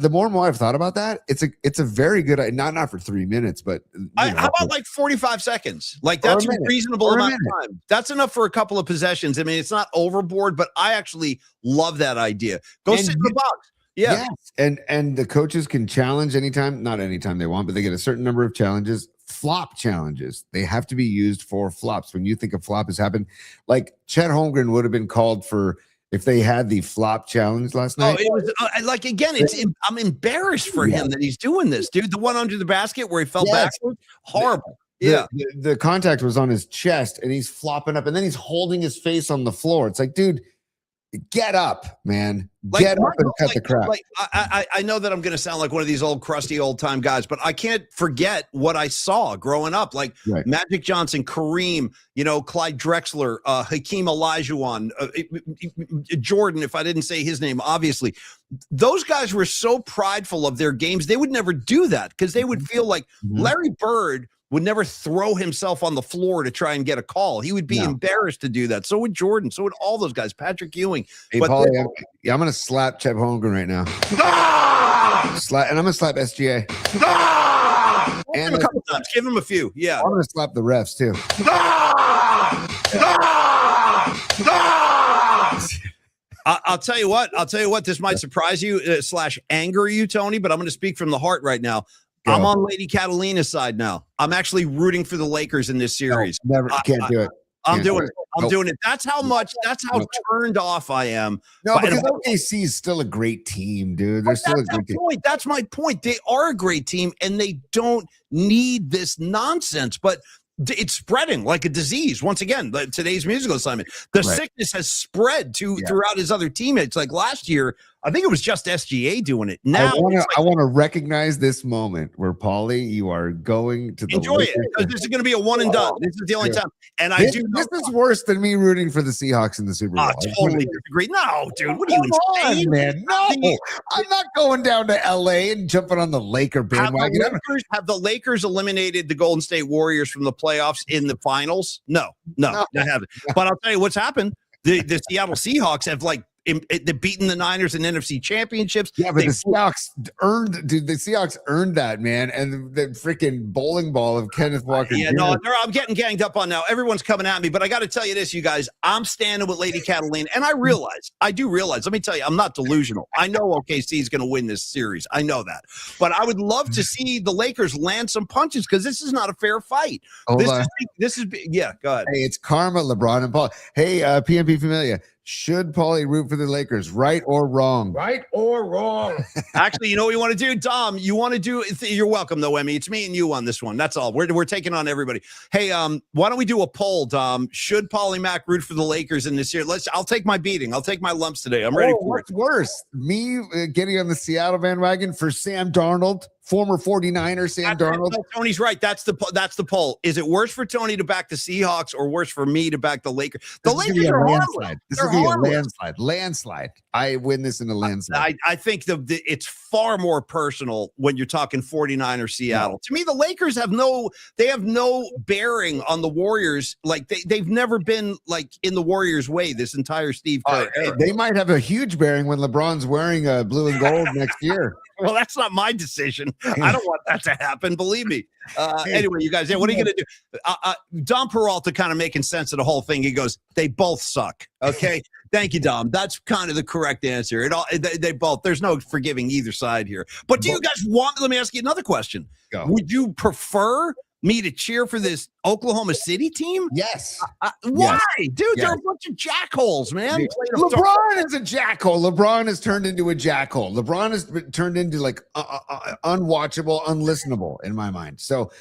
more and more I've thought about that, it's a very good idea. Not for 3 minutes, but how about like 45 seconds? Like that's a reasonable amount of time. That's enough for a couple of possessions. I mean, it's not overboard, but I actually love that idea. Go sit in the box. Yeah. Yes. And the coaches can challenge anytime, not anytime they want, but they get a certain number of challenges. Flop challenges. They have to be used for flops. When you think a flop has happened, like Chet Holmgren would have been called for if they had the flop challenge last night. Oh, it was like, again, I'm embarrassed for him that he's doing this, dude. The one under the basket where he fell backwards. Horrible. The contact was on his chest and he's flopping up and then he's holding his face on the floor. It's like, dude, get up, man. Get up and cut the crap. I know that I'm going to sound like one of these old crusty old time guys, but I can't forget what I saw growing up. Like Magic Johnson, Kareem, Clyde Drexler, Hakeem Olajuwon, Jordan, if I didn't say his name, obviously. Those guys were so prideful of their games. They would never do that because they would feel like Larry Bird would never throw himself on the floor to try and get a call. He would be embarrassed to do that. So would Jordan. So would all those guys. Patrick Ewing. Hey, Paulie, I'm going to slap Chet Holmgren right now. And I'm going to slap SGA. And a couple times. Give him a few. Yeah. I'm going to slap the refs too. I'll tell you what. This might surprise you / anger you, Tony, but I'm going to speak from the heart right now. Go. I'm on Lady Catalina's side now. I'm actually rooting for the Lakers in this series. Can't do it. I'm doing it. That's how turned off I am. No, because OKC is still a great team, dude. They're still a great team. That's my point. They are a great team, and they don't need this nonsense. But it's spreading like a disease. Once again, today's musical assignment. The sickness has spread throughout his other teammates. Like last year, I think it was just SGA doing it. Now I want to recognize this moment where Paulie, you are going to enjoy it because this is going to be a one and done. This is the only time. And this is worse than me rooting for the Seahawks in the Super Bowl. I totally disagree. No, dude, what are you insane, man? No, I'm not going down to LA and jumping on the Laker bandwagon. Have the Lakers eliminated the Golden State Warriors from the playoffs in the finals? No, they haven't. But I'll tell you what's happened. The Seattle Seahawks have they've beaten the Niners in NFC championships. Yeah, but the Seahawks earned that, man. And the freaking bowling ball of Kenneth Walker. Yeah, Jr. no, I'm getting ganged up on now. Everyone's coming at me, but I got to tell you this, you guys. I'm standing with Lady Catalina, and I do realize. Let me tell you, I'm not delusional. I know OKC is going to win this series. I know that, but I would love to see the Lakers land some punches because this is not a fair fight. This is yeah. Go ahead. Hey, it's karma, LeBron and Paul. Hey, PMP Familia. Should Paulie root for the Lakers, right or wrong? Right or wrong? Actually, you know what you want to do, Dom? You want to do? You're welcome, though, Emmy. It's me and you on this one. That's all. We're taking on everybody. Hey, why don't we do a poll, Dom? Should Paulie Mack root for the Lakers in this year? I'll take my beating. I'll take my lumps today. I'm ready for what's worse, me getting on the Seattle bandwagon for Sam Darnold, former 49er Sam Darnold? No, Tony's right. That's the poll. Is it worse for Tony to back the Seahawks or worse for me to back the Lakers? The Lakers are harmless. This is a landslide. I win this in a landslide. I think it's far more personal when you're talking 49 or Seattle. To me, the Lakers have no bearing on the Warriors. Like they've never been like in the Warriors' way this entire Steve Kerr era. They might have a huge bearing when LeBron's wearing blue and gold next year. Well, that's not my decision. I don't want that to happen. Believe me. Anyway, you guys, what are you going to do? Dom Peralta kind of making sense of the whole thing. He goes, they both suck. Okay. Thank you, Dom. That's kind of the correct answer. They both, there's no forgiving either side here. But do you guys let me ask you another question. Go. Would you prefer me to cheer for this Oklahoma City team? Yes. Why? Yes. Dude, Yes. they're a bunch of jackholes, man. LeBron is a jackhole. LeBron has turned into a jackhole. LeBron has turned into like unwatchable, unlistenable in my mind. So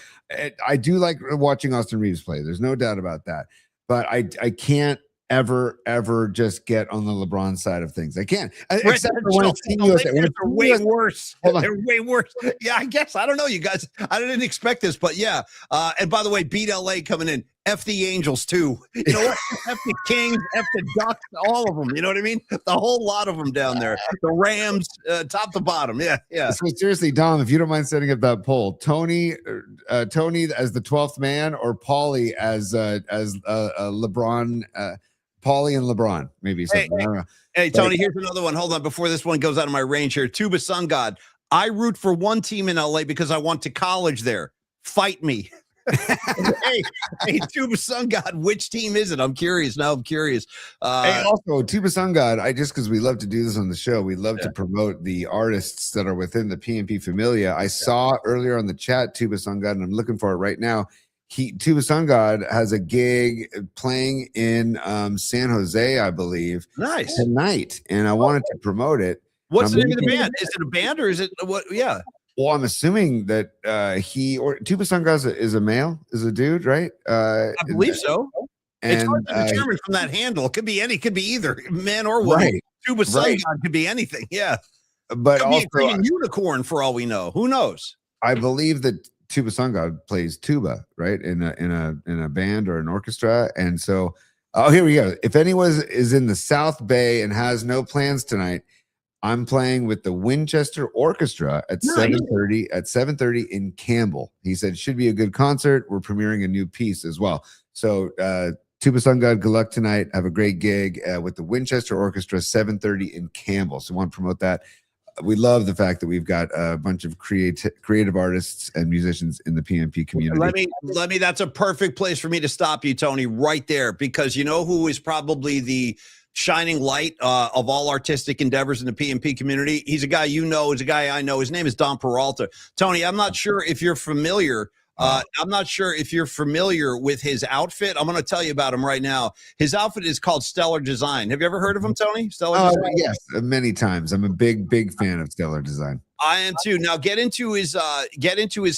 I do like watching Austin Reeves play. There's no doubt about that. But I can't ever just get on the LeBron side of things. I can't. Except for when it's Team USA. They're way worse. Hold on. They're way worse. Yeah, I guess. I don't know, you guys. I didn't expect this, but yeah. And by the way, beat LA coming in. F the Angels, too. You know what? F the Kings, F the Ducks, all of them. You know what I mean? The whole lot of them down there. The Rams, top to bottom. Yeah. So seriously, Dom, if you don't mind setting up that poll, Tony as the 12th man or Paulie as LeBron, Paulie and LeBron, maybe something. I don't know. Hey, Tony, here's another one. Hold on. Before this one goes out of my range here. Tuba Sun God. I root for one team in LA because I went to college there. Fight me. hey, Tuba Sun God, which team is it? I'm curious. Now I'm curious. Hey, also, Tuba Sun God, because we love to do this on the show, we love to promote the artists that are within the PMP Familia. I saw earlier on the chat Tuba Sun God, and I'm looking for it right now. Tuba Sun God has a gig playing in San Jose, I believe. Nice. Tonight, and I wanted to promote it. What's the name of the band? Is it a band or is it what? Yeah. Well, I'm assuming that Tuba Sun God is a male, is a dude, right? I believe so. And, it's hard to determine from that handle. It could be either man or woman. Right. Tuba Sun God could be anything. Yeah. But could also be a unicorn for all we know. Who knows? I believe that Tuba Sun God plays tuba, right? In a band or an orchestra. And so here we go. If anyone is in the South Bay and has no plans tonight, I'm playing with the Winchester Orchestra at 7:30 in Campbell. He said should be a good concert. We're premiering a new piece as well. So Tuba Sun God, good luck tonight. Have a great gig with the Winchester Orchestra, 7:30 in Campbell. So I want to promote that. We love the fact that we've got a bunch of creative artists and musicians in the PMP community. Let me. That's a perfect place for me to stop you, Tony, right there, because you know who is probably the shining light of all artistic endeavors in the PMP community. He's a guy you know. He's a guy I know. His name is Dom Peralta. Tony, I'm not sure if you're familiar. With his outfit. I'm going to tell you about him right now. His outfit is called Stellar Design. Have you ever heard of him, Tony? Stellar Design? Yes, many times. I'm a big fan of Stellar Design. I am too. Now get into his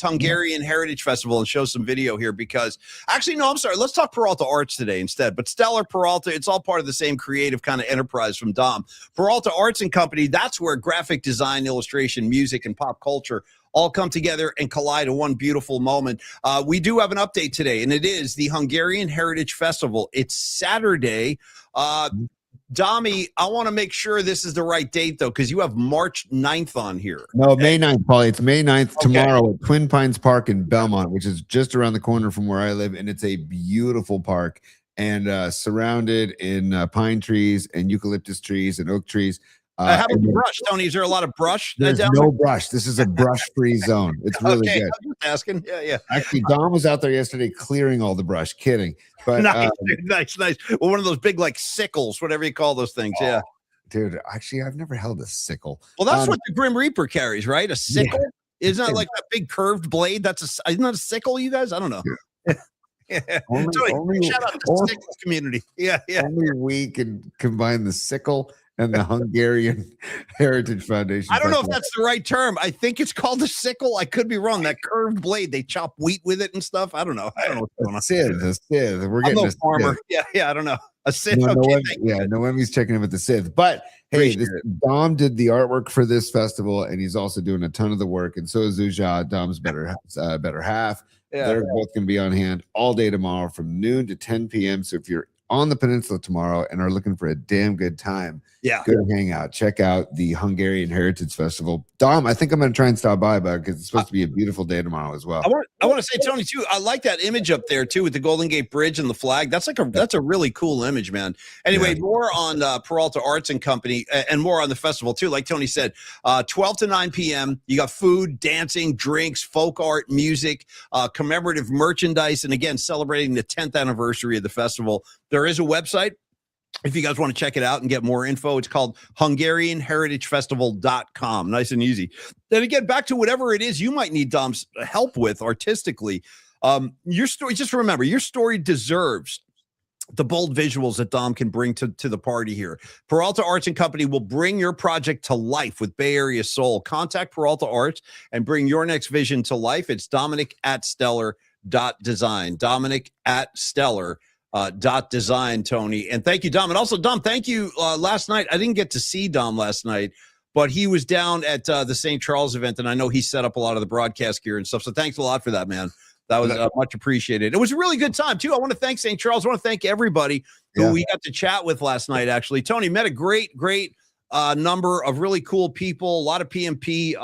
Hungarian Heritage Festival and show some video here because actually, no, I'm sorry. Let's talk Peralta Arts today instead. But Stellar Peralta, it's all part of the same creative kind of enterprise from Dom. Peralta Arts and Company, that's where graphic design, illustration, music, and pop culture all come together and collide in one beautiful moment. We do have an update today, and it is the Hungarian Heritage Festival. It's Saturday. Dami, I want to make sure this is the right date, though, because you have March 9th on here. No, May 9th, Paulie. It's May 9th tomorrow at Twin Pines Park in Belmont, which is just around the corner from where I live, and it's a beautiful park. and surrounded in pine trees and eucalyptus trees and oak trees. How about the brush, Tony? Is there a lot of brush? There's no brush. This is a brush-free zone. It's really okay, good. I'm just asking. Yeah. Actually, Dom was out there yesterday clearing all the brush. Kidding. But nice, nice. Well, one of those big like sickles, whatever you call those things. Yeah. Dude, actually, I've never held a sickle. Well, that's what the Grim Reaper carries, right? A sickle. Yeah. Isn't that like that big curved blade? Isn't that a sickle, you guys? I don't know. Yeah. Only, shout out to the sickle community. Yeah. Only we can combine the sickle and the Hungarian Heritage Foundation. I don't know if that's the right term. I think it's called a sickle. I could be wrong. That curved blade, they chop wheat with it and stuff. I don't know. I don't know what's going on. A scythe. We're getting a farmer. Yeah. I don't know. A scythe. Noemi's checking in with the scythe. But hey, Dom did the artwork for this festival, and he's also doing a ton of the work. And so is Zuja, Dom's better half. Yeah. They're both going to be on hand all day tomorrow from noon to 10 p.m. So if you're on the peninsula tomorrow and are looking for a damn good time, good hangout, check out the Hungarian Heritage Festival. Dom, I think I'm going to try and stop by, because it's supposed to be a beautiful day tomorrow as well. I want to say, Tony, too, I like that image up there too with the Golden Gate Bridge and the flag. That's a really cool image, man. Anyway, more on Peralta Arts and Company and more on the festival too. Like Tony said, 12 to 9 p.m. You got food, dancing, drinks, folk art, music, commemorative merchandise, and again, celebrating the 10th anniversary of the festival. There is a website if you guys want to check it out and get more info. It's called HungarianHeritageFestival.com. Nice and easy. Then again, back to whatever it is you might need Dom's help with artistically. Your story, just remember, your story deserves the bold visuals that Dom can bring to the party here. Peralta Arts and Company will bring your project to life with Bay Area soul. Contact Peralta Arts and bring your next vision to life. It's Dominic@stellar.design. Dominic@stellar.design, Tony. And thank you, Dom. And also, Dom, thank you. Last night, I didn't get to see Dom last night, but he was down at the St. Charles event, and I know he set up a lot of the broadcast gear and stuff. So thanks a lot for that, man. That was much appreciated. It was a really good time, too. I want to thank St. Charles. I want to thank everybody who we got to chat with last night, actually. Tony, met a great number of really cool people, a lot of PMP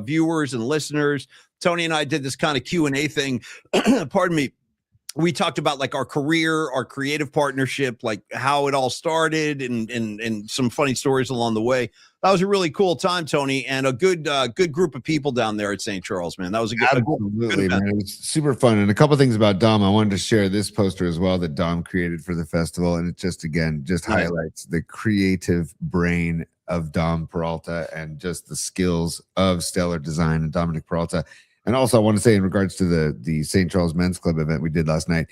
viewers and listeners. Tony and I did this kind of Q&A thing. Pardon me. We talked about like our career, our creative partnership, like how it all started and some funny stories along the way. That was a really cool time, Tony, and a good group of people down there at St. Charles, man. That was a good Absolutely, man. It was super fun. And a couple things about Dom. I wanted to share this poster as well that Dom created for the festival. And it just highlights the creative brain of Dom Peralta and just the skills of Stellar Design and Dominic Peralta. And also, I want to say, in regards to the St. Charles Men's Club event we did last night,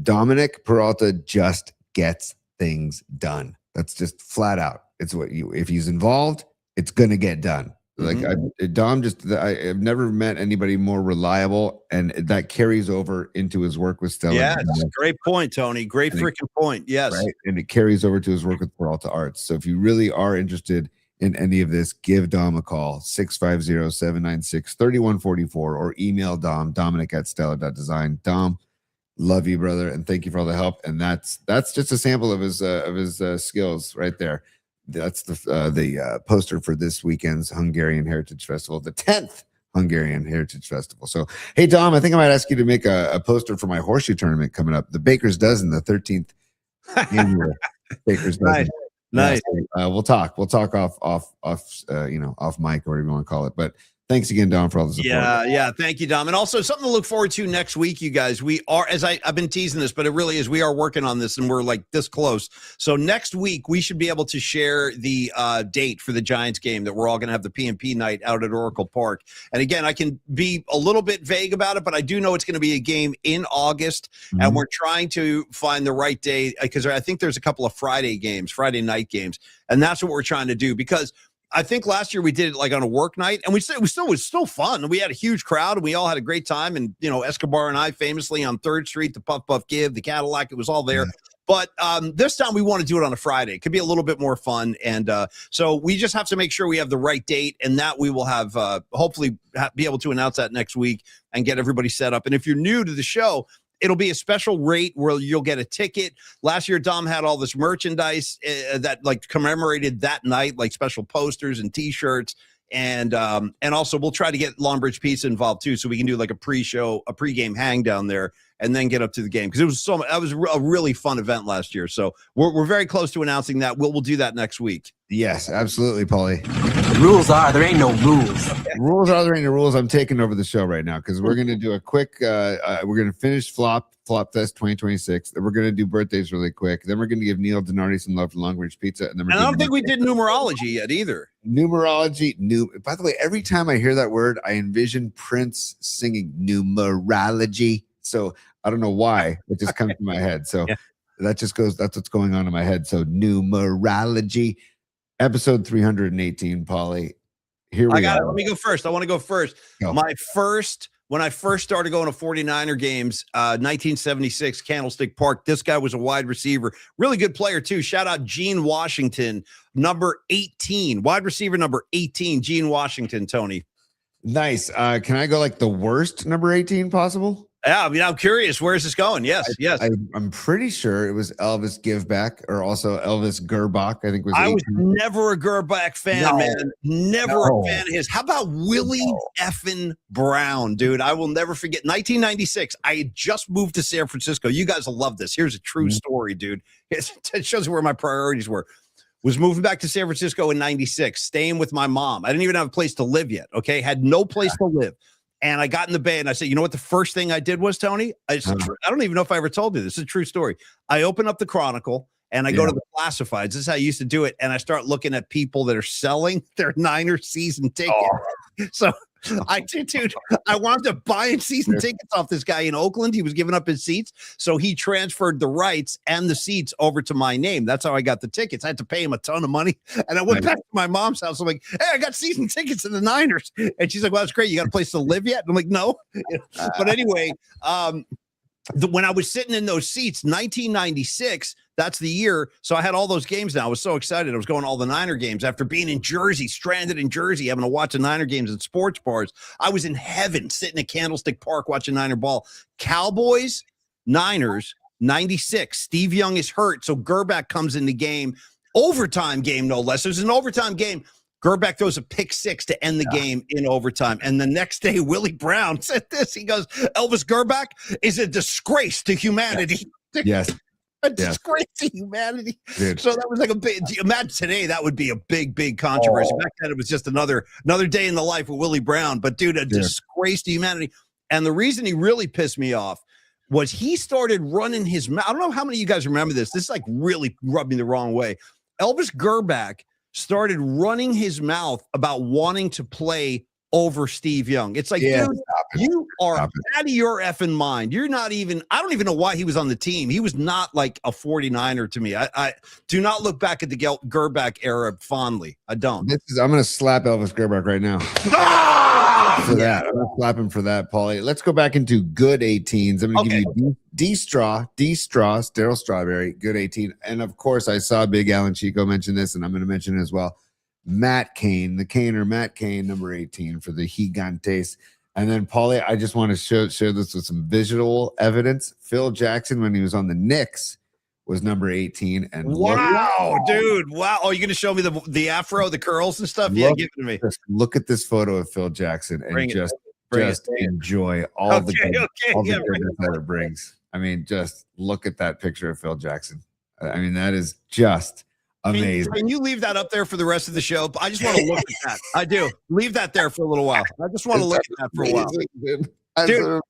Dominic Peralta just gets things done. That's just flat out. It's if he's involved, it's gonna get done. Like I've never met anybody more reliable, and that carries over into his work with Stellar. Yeah, that's a great point, Tony. Great freaking point. Yes, right? And it carries over to his work with Peralta Arts. So if you really are interested in any of this, give Dom a call, 650-796-3144, or email Dominic@stellar.design. Dom, love you, brother, and thank you for all the help. And that's just a sample of his skills right there. That's the poster for this weekend's Hungarian Heritage Festival, the 10th Hungarian Heritage Festival. So, hey, Dom, I think I might ask you to make a poster for my horseshoe tournament coming up, the Baker's Dozen, the 13th annual Baker's Dozen. Nice. We'll talk off mic or whatever you want to call it. But thanks again, Dom, for all the support. Yeah. Thank you, Dom. And also something to look forward to next week, you guys. We are, as I've been teasing this, but it really is, we are working on this and we're like this close. So next week, we should be able to share the date for the Giants game that we're all going to have the PMP night out at Oracle Park. And again, I can be a little bit vague about it, but I do know it's going to be a game in August. And we're trying to find the right day because I think there's a couple of Friday night games. And that's what we're trying to do, because I think last year we did it like on a work night, and it was still fun. We had a huge crowd, and we all had a great time. And Escobar and I famously on 3rd Street, the Puff Puff Give, the Cadillac, it was all there. But this time we want to do it on a Friday. It could be a little bit more fun, and so we just have to make sure we have the right date, and that we will have hopefully be able to announce that next week and get everybody set up. And if you're new to the show, it'll be a special rate where you'll get a ticket. Last year, Dom had all this merchandise that like commemorated that night, like special posters and T-shirts. And also we'll try to get Longbridge Pizza involved too, so we can do like a pre-game hang down there and then get up to the game because it was that was a really fun event last year. So we're very close to announcing that. We'll do that next week. Yes, absolutely, Paulie. The rules are there ain't no rules. Rules are there ain't no rules. I'm taking over the show right now because we're gonna do a quick. We're gonna finish FLOPFest 2026. Then we're gonna do birthdays really quick. Then we're gonna give Neil Denardi some love for Long Range Pizza, and then I don't think we did numerology yet either. Numerology. By the way, every time I hear that word, I envision Prince singing numerology. So I don't know why it just comes to my head. So that just goes. That's what's going on in my head. So numerology. Episode 318, Paulie. Here we go. Let me go first. I want to go first. Go. When I first started going to 49er games, 1976, Candlestick Park, this guy was a wide receiver. Really good player, too. Shout out Gene Washington, number 18. Wide receiver number 18, Gene Washington, Tony. Nice. Can I go like the worst number 18 possible? Yeah, I mean, I'm curious. Where is this going? Yes. I'm pretty sure it was Elvis Giveback or also Elvis Gerbach. I think was. I was never a Gerbach fan, man. Never a fan of his. How about Willie effing Brown, dude? I will never forget. 1996. I had just moved to San Francisco. You guys will love this. Here's a true story, dude. It shows you where my priorities were. Was moving back to San Francisco in 96, staying with my mom. I didn't even have a place to live yet. Okay, had no place to live. And I got in the Bay and I said, you know what the first thing I did was, Tony? I don't even know if I ever told you this. It's a true story. I open up the Chronicle and I go to the classifieds. This is how I used to do it. And I start looking at people that are selling their Niner season tickets. So I wound up buying season tickets off this guy in Oakland. He was giving up his seats. So he transferred the rights and the seats over to my name. That's how I got the tickets. I had to pay him a ton of money. And I went back to my mom's house. I'm like, hey, I got season tickets to the Niners. And she's like, well, that's great. You got a place to live yet? And I'm like, no. But anyway, when I was sitting in those seats, 1996, that's the year. So I had all those games now. I was so excited. I was going to all the Niner games after being in Jersey, stranded in Jersey, having to watch the Niner games in sports bars. I was in heaven sitting at Candlestick Park watching Niner ball. Cowboys, Niners, 96. Steve Young is hurt. So Gerbach comes in the game. Overtime game, no less. There's an overtime game. Gerbach throws a pick six to end the game in overtime. And the next day, Willie Brown said this. He goes, Elvis Gerbach is a disgrace to humanity. Yes. A disgrace to humanity. Dude. So that was like a big, imagine today, that would be a big controversy. Back then, it was just another day in the life of Willie Brown. But dude, a disgrace to humanity. And the reason he really pissed me off was he started running his mouth. I don't know how many of you guys remember this. This like really rubbed me the wrong way. Elvis Gerbach started running his mouth about wanting to play over Steve Young. It's like, dude, you are out of your effing mind. You're not even, I don't even know why he was on the team. He was not like a 49er to me. I do not look back at the Gerbach era fondly. I don't. I'm going to slap Elvis Gerbach right now. For that. I'm going to slap him for that, Paulie. Let's go back into good 18s. I'm going to give you D-Straw, Daryl Strawberry, good 18. And of course, I saw Big Alan Chico mention this, and I'm going to mention it as well. Matt Cain, Matt Cain, number 18 for the Gigantes. And then, Paulie, I just want to show this with some visual evidence. Phil Jackson, when he was on the Knicks, was number 18. And wow, dude. Wow. Oh, you're going to show me the afro, the curls and stuff? Yeah, give it to me. Just look at this photo of Phil Jackson and just enjoy all the goodness that it brings. I mean, just look at that picture of Phil Jackson. I mean, that is just amazing. Can you leave that up there for the rest of the show? I just want to look at that. I do. Leave that there for a little while. I just want to look at that for a while. Dude,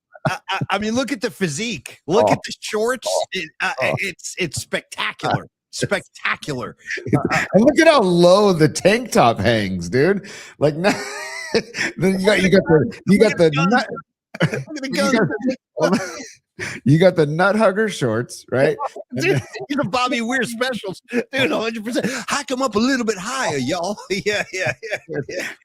I mean, look at the physique. Look at the shorts. It's spectacular. Spectacular. And look at how low the tank top hangs, dude. Like, then you got the nut hugger shorts, right? Dude, these are Bobby Weir specials, dude. 100%. Hike them up a little bit higher, y'all. Yeah.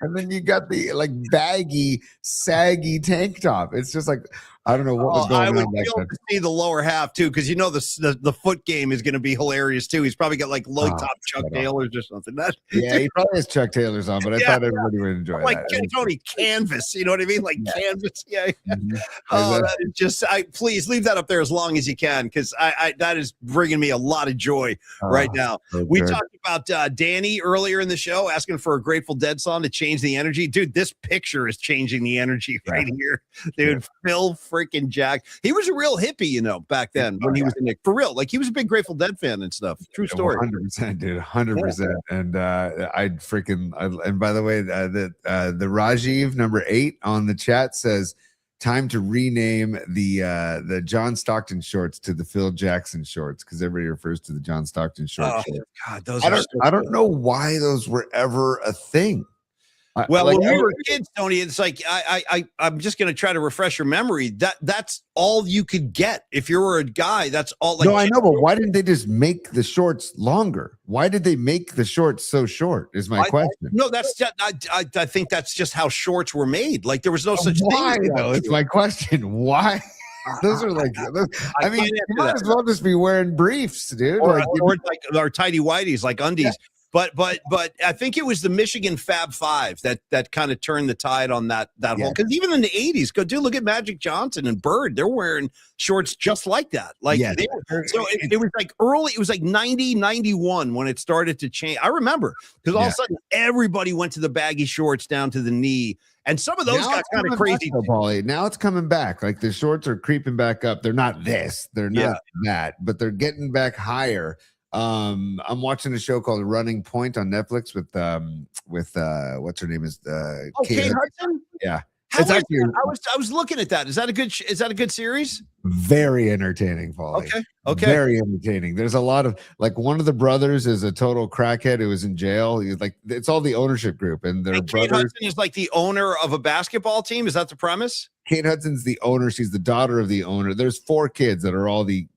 And then you got the like baggy, saggy tank top. It's just like, I don't know what was going on. I would be able to see the lower half too, because you know the foot game is going to be hilarious too. He's probably got like low top Chuck Taylors or something. He probably has Chuck Taylors on, but I thought everybody would enjoy that. Like Tony Canvas, you know what I mean? Like canvas. Yeah. Mm-hmm. Oh, that is just. Please please leave that up there as long as you can, because I that is bringing me a lot of joy right now. So We good. talked about Danny earlier in the show asking for a Grateful Dead song to change the energy. Dude, this picture is changing the energy right here. Dude, Phil freaking Jack. He was a real hippie, you know, back then when he was in it. For real. Like, he was a big Grateful Dead fan and stuff. True story. 100%, dude. 100%. And and by the way, the Rajiv number 8 on the chat says, time to rename the John Stockton shorts to the Phil Jackson shorts, because everybody refers to the John Stockton shorts. Oh, God, those I don't know why those were ever a thing. Well, Like, when we were kids, Tony, it's like I'm just going to try to refresh your memory. That's all you could get if you were a guy. That's all. Like, no, I know, but why didn't they just make the shorts longer? Why did they make the shorts so short? Is my question. No, that's just, I think that's just how shorts were made. Like, there was no such Why, thing. though? It's my question. Why? Those are like, I mean, you might as well just be wearing briefs, dude. Or Like, our tidy whities, like undies. But I think it was the Michigan Fab Five that kind of turned the tide on that whole, because even in the 80s, dude, look at Magic Johnson and Bird. They're wearing shorts just like that. Like, Yeah. so it was like early, it was like 90, 91 when it started to change. I remember, because all of a sudden everybody went to the baggy shorts down to the knee. And some of those got kind of crazy. Paulie. Now it's coming back. Like, the shorts are creeping back up. They're not this, they're not that, but they're getting back higher. I'm watching a show called Running Point on Netflix with what's her name is Kate Hudson. Yeah, It's actually, I was looking at that. Is that a good series? Very entertaining, Paulie. Okay. Very entertaining. There's a lot of, like, one of the brothers is a total crackhead who was in jail. He's like, it's all the ownership group, and their Kate brothers. Hudson is like the owner of a basketball team. Is that the premise? Kate Hudson's the owner. She's the daughter of the owner. There's 4 kids that are all the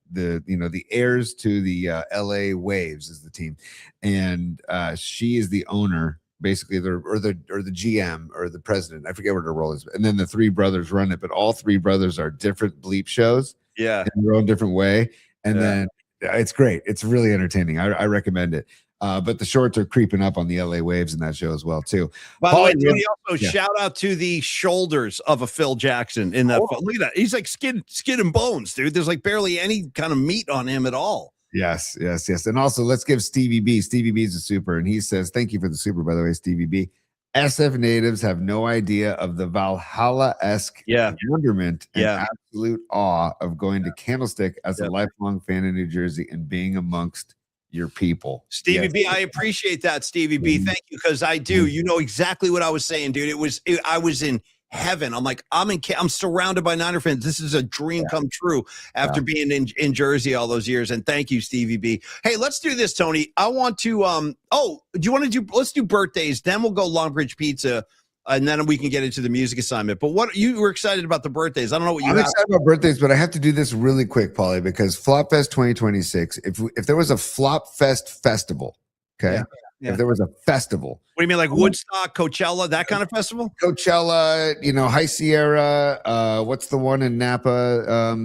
heirs to the LA Waves is the team, and she is the owner, basically, or the GM or the president. I forget what her role is. And then the 3 brothers run it, but all 3 brothers are different bleep shows. Yeah, in their own different way. And then it's great. It's really entertaining. I recommend it. But the shorts are creeping up on the LA Waves in that show as well, too. By the way, Tony, also shout out to the shoulders of a Phil Jackson in that. Look at that. He's like skin and bones, dude. There's like barely any kind of meat on him at all. Yes. And also, let's give Stevie B. Stevie B is a super, and he says, thank you for the super, by the way, Stevie B. SF natives have no idea of the Valhalla-esque wonderment and absolute awe of going to Candlestick as a lifelong fan in New Jersey and being amongst your people. Stevie B, I appreciate that, Stevie B. Thank you, because I do. You know exactly what I was saying, dude. I was in heaven. I'm like, I'm surrounded by Niner fans. This is a dream come true after being in Jersey all those years. And thank you, Stevie B. Hey, let's do this, Tony. I want to do you want to let's do birthdays, then we'll go Long Bridge Pizza, and then we can get into the music assignment. But what you were excited about the birthdays? I don't know what I'm excited about birthdays, but I have to do this really quick, Paulie, because FLOPFest 2026. If there was a FLOPFest festival, okay. If there was a festival. What do you mean, like Woodstock, Coachella, that kind of festival? Coachella, High Sierra, what's the one in Napa?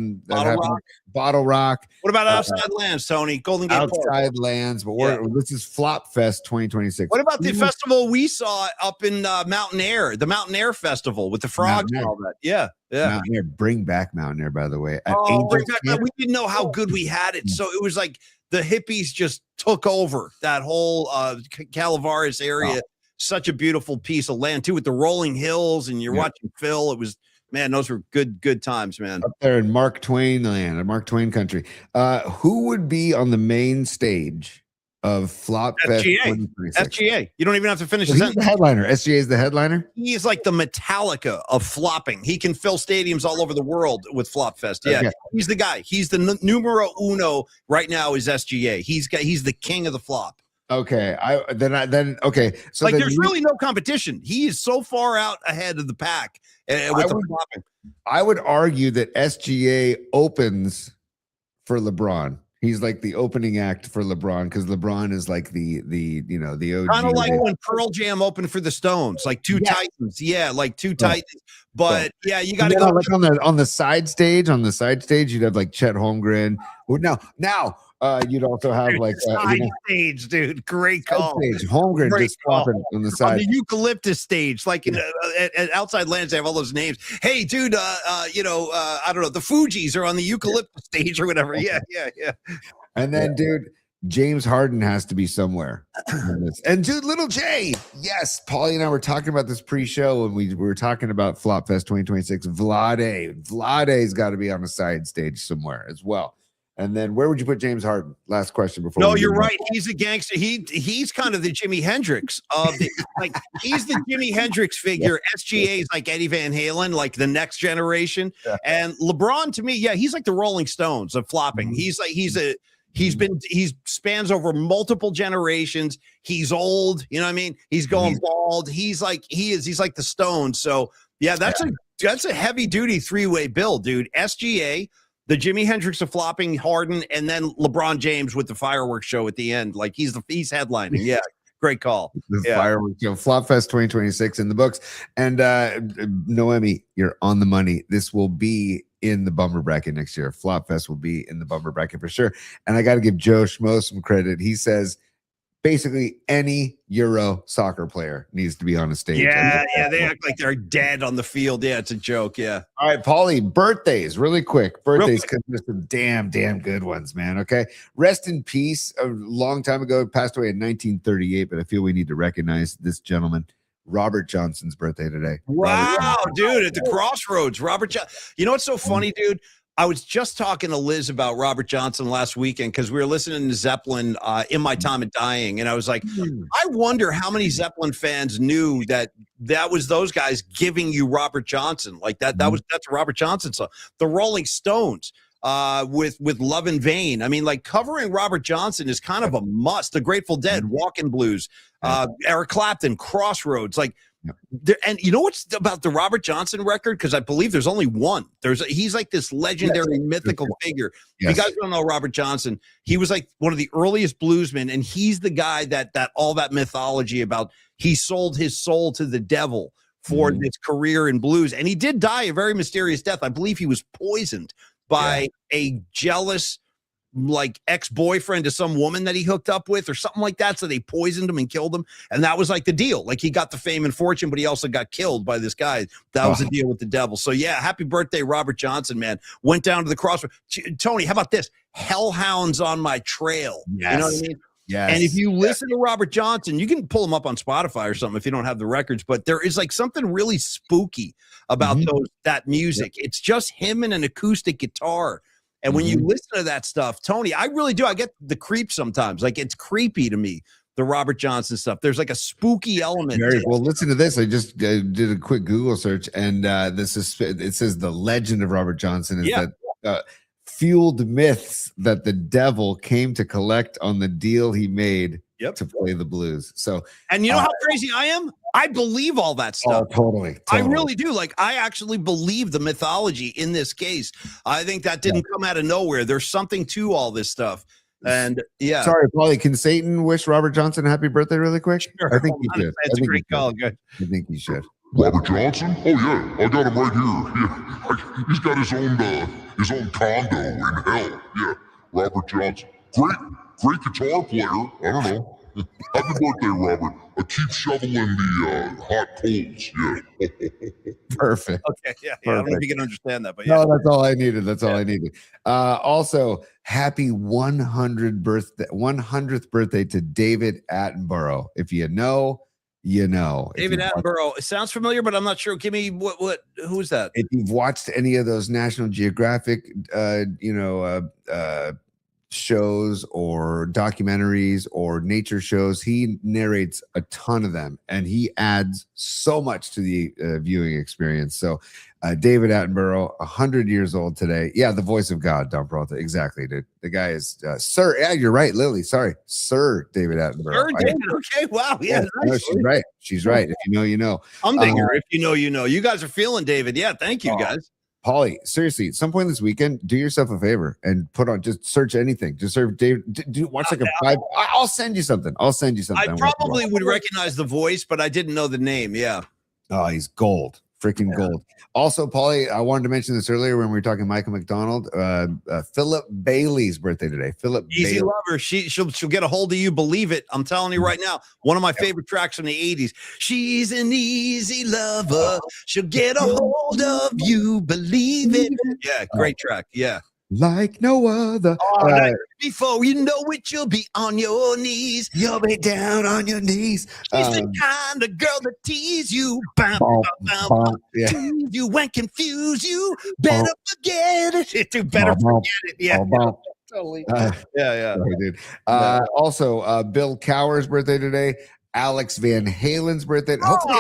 Bottle Rock. What about Outside Lands, Tony? Golden Gate Outside Lands, but this is FLOPFest 2026. What about the festival we saw up in Mountain Air, the Mountain Air Festival with the frogs and all that? Yeah. Mountain Air, bring back Mountain Air, by the way. We didn't know how good we had it. So it was like the hippies just took over that whole Calaveras area. Such a beautiful piece of land, too, with the rolling hills, and you're watching Phil. It was, man, those were good times, man. Up there in Mark Twain land, Mark Twain country. Who would be on the main stage of FLOPFest 2026? SGA. You don't even have to finish the sentence. He's the headliner. SGA is the headliner? He is like the Metallica of flopping. He can fill stadiums all over the world with FLOPFest. Yeah, he's the guy. He's the numero uno right now is SGA. He's the king of the flop. Okay. Okay. So like, there's really no competition. He is so far out ahead of the pack with the flopping. I would argue that SGA opens for LeBron. He's like the opening act for LeBron, because LeBron is like the OG. Kind of like when Pearl Jam opened for the Stones, like two Titans. Yeah, like two Titans. But you got to go like on the side stage. On the side stage, you'd have like Chet Holmgren. Now, You'd also have like side stage, dude. Great call. stage, Holmgren Great just flopping on the On side. the eucalyptus stage, like in at outside lands, they have all those names. Hey, dude, I don't know, the Fugees are on the eucalyptus stage or whatever. Yeah. And then, dude, James Harden has to be somewhere. And dude, Little J, yes, Paulie and I were talking about this pre-show, and we were talking about FLOPFest 2026. Vlade's got to be on a side stage somewhere as well. And then where would you put James Harden? Last question before. No, you're right. He's a gangster. He's kind of the Jimi Hendrix of the, like, he's the Jimi Hendrix figure. SGA is like Eddie Van Halen, like the next generation. Yeah. And LeBron, to me, he's like the Rolling Stones of flopping. He's like he spans over multiple generations. He's old, you know what I mean? He's going bald. He's like the Stones. So yeah, that's a heavy duty three-way bill, dude. SGA, the Jimi Hendrix of flopping, Harden, and then LeBron James with the fireworks show at the end. Like he's headlining. Yeah, great call. The fireworks show, FLOPFest 2026 in the books. And Noemi, you're on the money. This will be in the bumper bracket next year. FLOPFest will be in the bumper bracket for sure. And I got to give Joe Schmo some credit. He says basically any Euro soccer player needs to be on a stage. Yeah, they act like they're dead on the field. Yeah, it's a joke. Yeah. All right, Paulie, birthdays, really quick. Birthdays, because there's some damn good ones, man. Okay. Rest in peace. A long time ago, passed away in 1938, but I feel we need to recognize this gentleman. Robert Johnson's birthday today. Wow, dude, at the crossroads. Robert Johnson. You know what's so funny, dude? I was just talking to Liz about Robert Johnson last weekend because we were listening to Zeppelin in my time of dying. And I was like, I wonder how many Zeppelin fans knew that was those guys giving you Robert Johnson. Like that's a Robert Johnson song. The Rolling Stones with Love in Vain. I mean, like covering Robert Johnson is kind of a must. The Grateful Dead, Walking Blues, Eric Clapton, Crossroads, like. And you know what's about the Robert Johnson record? Because I believe there's only one. He's like this legendary, mythical figure. Yes. If you guys don't know Robert Johnson, he was like one of the earliest bluesmen, and he's the guy that all that mythology about he sold his soul to the devil for his career in blues, and he did die a very mysterious death. I believe he was poisoned by a jealous, like ex-boyfriend to some woman that he hooked up with or something like that. So they poisoned him and killed him. And that was like the deal. Like he got the fame and fortune, but he also got killed by this guy. That was the deal with the devil. So yeah, happy birthday, Robert Johnson, man. Went down to the crossroads. Tony, how about this? Hellhounds on My Trail. Yes. You know what I mean? Yes. And if you listen to Robert Johnson, you can pull him up on Spotify or something if you don't have the records, but there is like something really spooky about that music. It's just him and an acoustic guitar. And when you listen to that stuff, Tony, I really do. I get the creep sometimes. Like it's creepy to me, the Robert Johnson stuff. There's like a spooky element. Well, listen to this. I just did a quick Google search, and it says the legend of Robert Johnson is that fueled myths that the devil came to collect on the deal he made to play the blues. So, and you know how crazy I am? I believe all that stuff. Oh, totally. I really do. Like, I actually believe the mythology in this case. I think that didn't come out of nowhere. There's something to all this stuff. And sorry, Paulie, can Satan wish Robert Johnson a happy birthday really quick? Sure. I think he should. That's a great call. Good. I think he should. Robert Johnson? Oh yeah, I got him right here. Yeah, he's got his own condo in hell. Yeah, Robert Johnson, great guitar player. I don't know. Happy birthday, Robert. Keep shoveling the hot coals. Yeah. Perfect. Okay. Yeah. I don't know if you can understand that, but no, that's all I needed. That's all I needed. Also, happy 100th birthday to David Attenborough. If you know, you know. David Attenborough. It sounds familiar, but I'm not sure. Give me who's that? If you've watched any of those National Geographic, shows or documentaries or nature shows, he narrates a ton of them, and he adds so much to the viewing experience. So David Attenborough, 100 years old today. Yeah, the voice of God, Don Peralta. Exactly, dude. The guy is Sir. Yeah, you're right, Lily. Sorry, Sir David Attenborough. Sir David. Okay, wow. Yeah, no, she's right. She's right. If you know, you know. I'm thinking, if you know, you know. You guys are feeling David. Yeah, thank you, guys. Paulie, seriously, at some point this weekend, do yourself a favor and just search anything. Just serve Dave. Watch like a 5. I'll send you something. I probably would recognize the voice, but I didn't know the name. Yeah. Oh, he's gold. Freaking gold. Also, Paulie, I wanted to mention this earlier when we were talking Michael McDonald. Philip Bailey's birthday today. Philip Easy Bailey. Lover. She'll get a hold of you. Believe it. I'm telling you right now. One of my favorite tracks from the 80s. She's an easy lover. She'll get a hold of you. Believe it. Yeah, great track. Yeah. Like no other. Before you know it, you'll be on your knees. You'll be down on your knees. She's the kind of girl that tease you, Yeah. tease you and confuse you. Better forget it. Better forget it. Yeah. Totally. Yeah. Sorry, dude. Also, Bill Cower's birthday today. Alex Van Halen's birthday. Hopefully,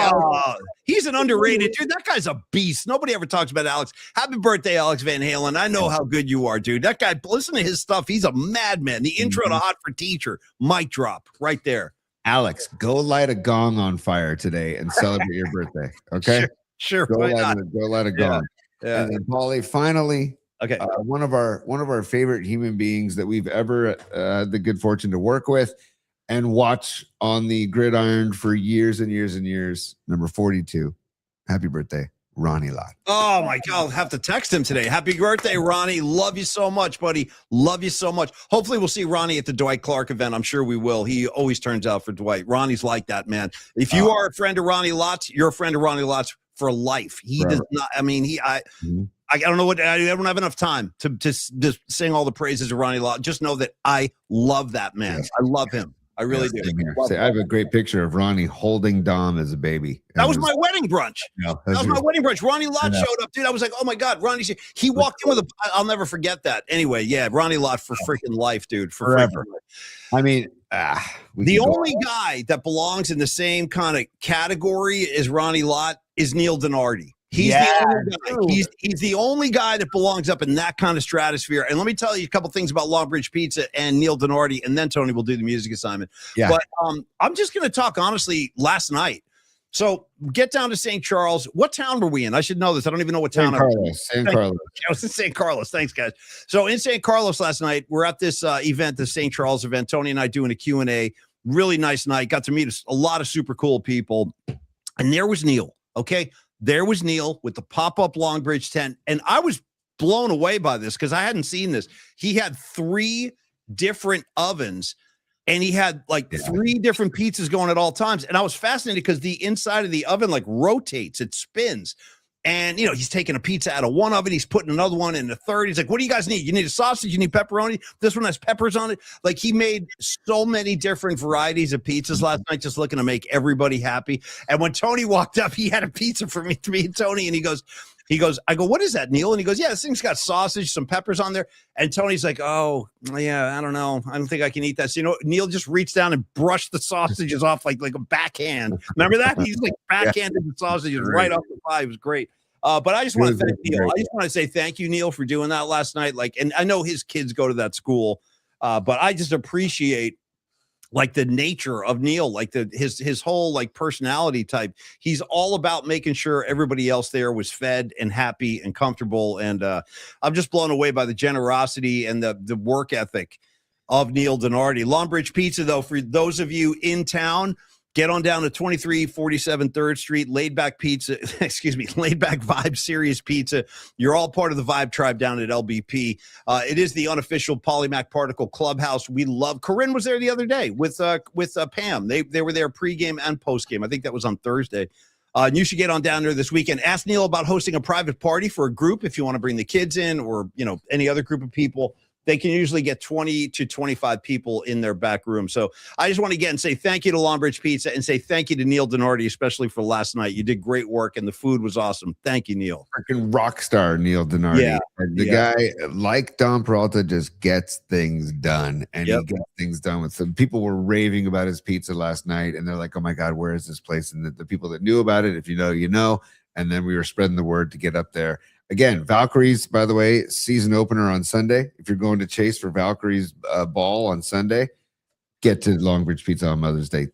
he's an underrated dude. That guy's a beast. Nobody ever talks about Alex. Happy birthday, Alex Van Halen. I know how good you are, dude. That guy, listen to his stuff. He's a madman. The intro to Hot for Teacher, mic drop right there. Alex, go light a gong on fire today and celebrate your birthday. Okay, sure. Go light a gong. Yeah. And then Paulie, finally, Okay. One of our favorite human beings that we've ever had the good fortune to work with and watch on the gridiron for years and years and years. Number 42. Happy birthday, Ronnie Lott. Oh my God, I'll have to text him today. Happy birthday, Ronnie. Love you so much, buddy. Love you so much. Hopefully we'll see Ronnie at the Dwight Clark event. I'm sure we will. He always turns out for Dwight. Ronnie's like that, man. If you are a friend of Ronnie Lott's, you're a friend of Ronnie Lott's for life. He does not, I mean, I don't know what, I don't have enough time to just sing all the praises of Ronnie Lott. Just know that I love that man. Yes. I love him. I really do. I have a great picture of Ronnie holding Dom as a baby. That was my wedding brunch. Yeah, that was my wedding brunch. Ronnie Lott showed up, dude. I was like, oh my God, Ronnie. He walked in with I'll never forget that. Anyway, yeah, Ronnie Lott for freaking life, dude. For forever. I mean, the only guy that belongs in the same kind of category as Ronnie Lott is Neil Dinardi. He's the only guy. He's the only guy that belongs up in that kind of stratosphere. And let me tell you a couple things about Longbridge Pizza and Neil Dinardi, and then Tony will do the music assignment. Yeah. But I'm just going to talk honestly. Last night, so get down to St. Charles. What town were we in? I should know this. I don't even know what town. St. Carlos. I was in St. Carlos. Thanks, guys. So in St. Carlos last night, we're at this event, the St. Charles event. Tony and I doing a Q&A. Really nice night. Got to meet a lot of super cool people. And there was Neil. Okay. There was Neil with the pop-up Longbridge tent. And I was blown away by this because I hadn't seen this. He had 3 different ovens and he had like 3 different pizzas going at all times. And I was fascinated because the inside of the oven like rotates, it spins. And, you know, he's taking a pizza out of one oven. He's putting another one in the third. He's like, what do you guys need? You need a sausage? You need pepperoni? This one has peppers on it. Like he made so many different varieties of pizzas last night, just looking to make everybody happy. And when Tony walked up, he had a pizza for me and Tony. And he goes, I go, what is that, Neil? And he goes, yeah, this thing's got sausage, some peppers on there. And Tony's like, oh, yeah, I don't know. I don't think I can eat that. So, you know, Neil just reached down and brushed the sausages off like a backhand. Remember that? He's like backhanded the sausages right off the pie. It was great. But I just want to thank Neil. I just want to say thank you, Neil, for doing that last night. Like, and I know his kids go to that school, but I just appreciate like the nature of Neil, like his whole like personality type. He's all about making sure everybody else there was fed and happy and comfortable. And I'm just blown away by the generosity and the work ethic of Neil Dinardi. Longbridge Pizza, though, for those of you in town, get on down to 2347 3rd Street, Laid Back Pizza, Laid Back Vibe Serious Pizza. You're all part of the Vibe Tribe down at LBP. It is the unofficial Polymac Particle Clubhouse. We love. Corinne was there the other day with Pam. They were there pregame and postgame. I think that was on Thursday. And you should get on down there this weekend. Ask Neil about hosting a private party for a group if you want to bring the kids in or, you know, any other group of people. They can usually get 20 to 25 people in their back room. So I just want to again say thank you to Longbridge Pizza and say thank you to Neil Dinardi, especially for last night. You did great work and the food was awesome. Thank you, Neil. Freaking rock star Neil Dinardi. Yeah. The guy, like Don Peralta, just gets things done. And he gets things done with some people were raving about his pizza last night. And they're like, oh my God, where is this place? And the people that knew about it, if you know, you know. And then we were spreading the word to get up there. Again, Valkyries, by the way, season opener on Sunday. If you're going to Chase for Valkyries ball on Sunday, get to Longbridge Pizza on Mother's Day.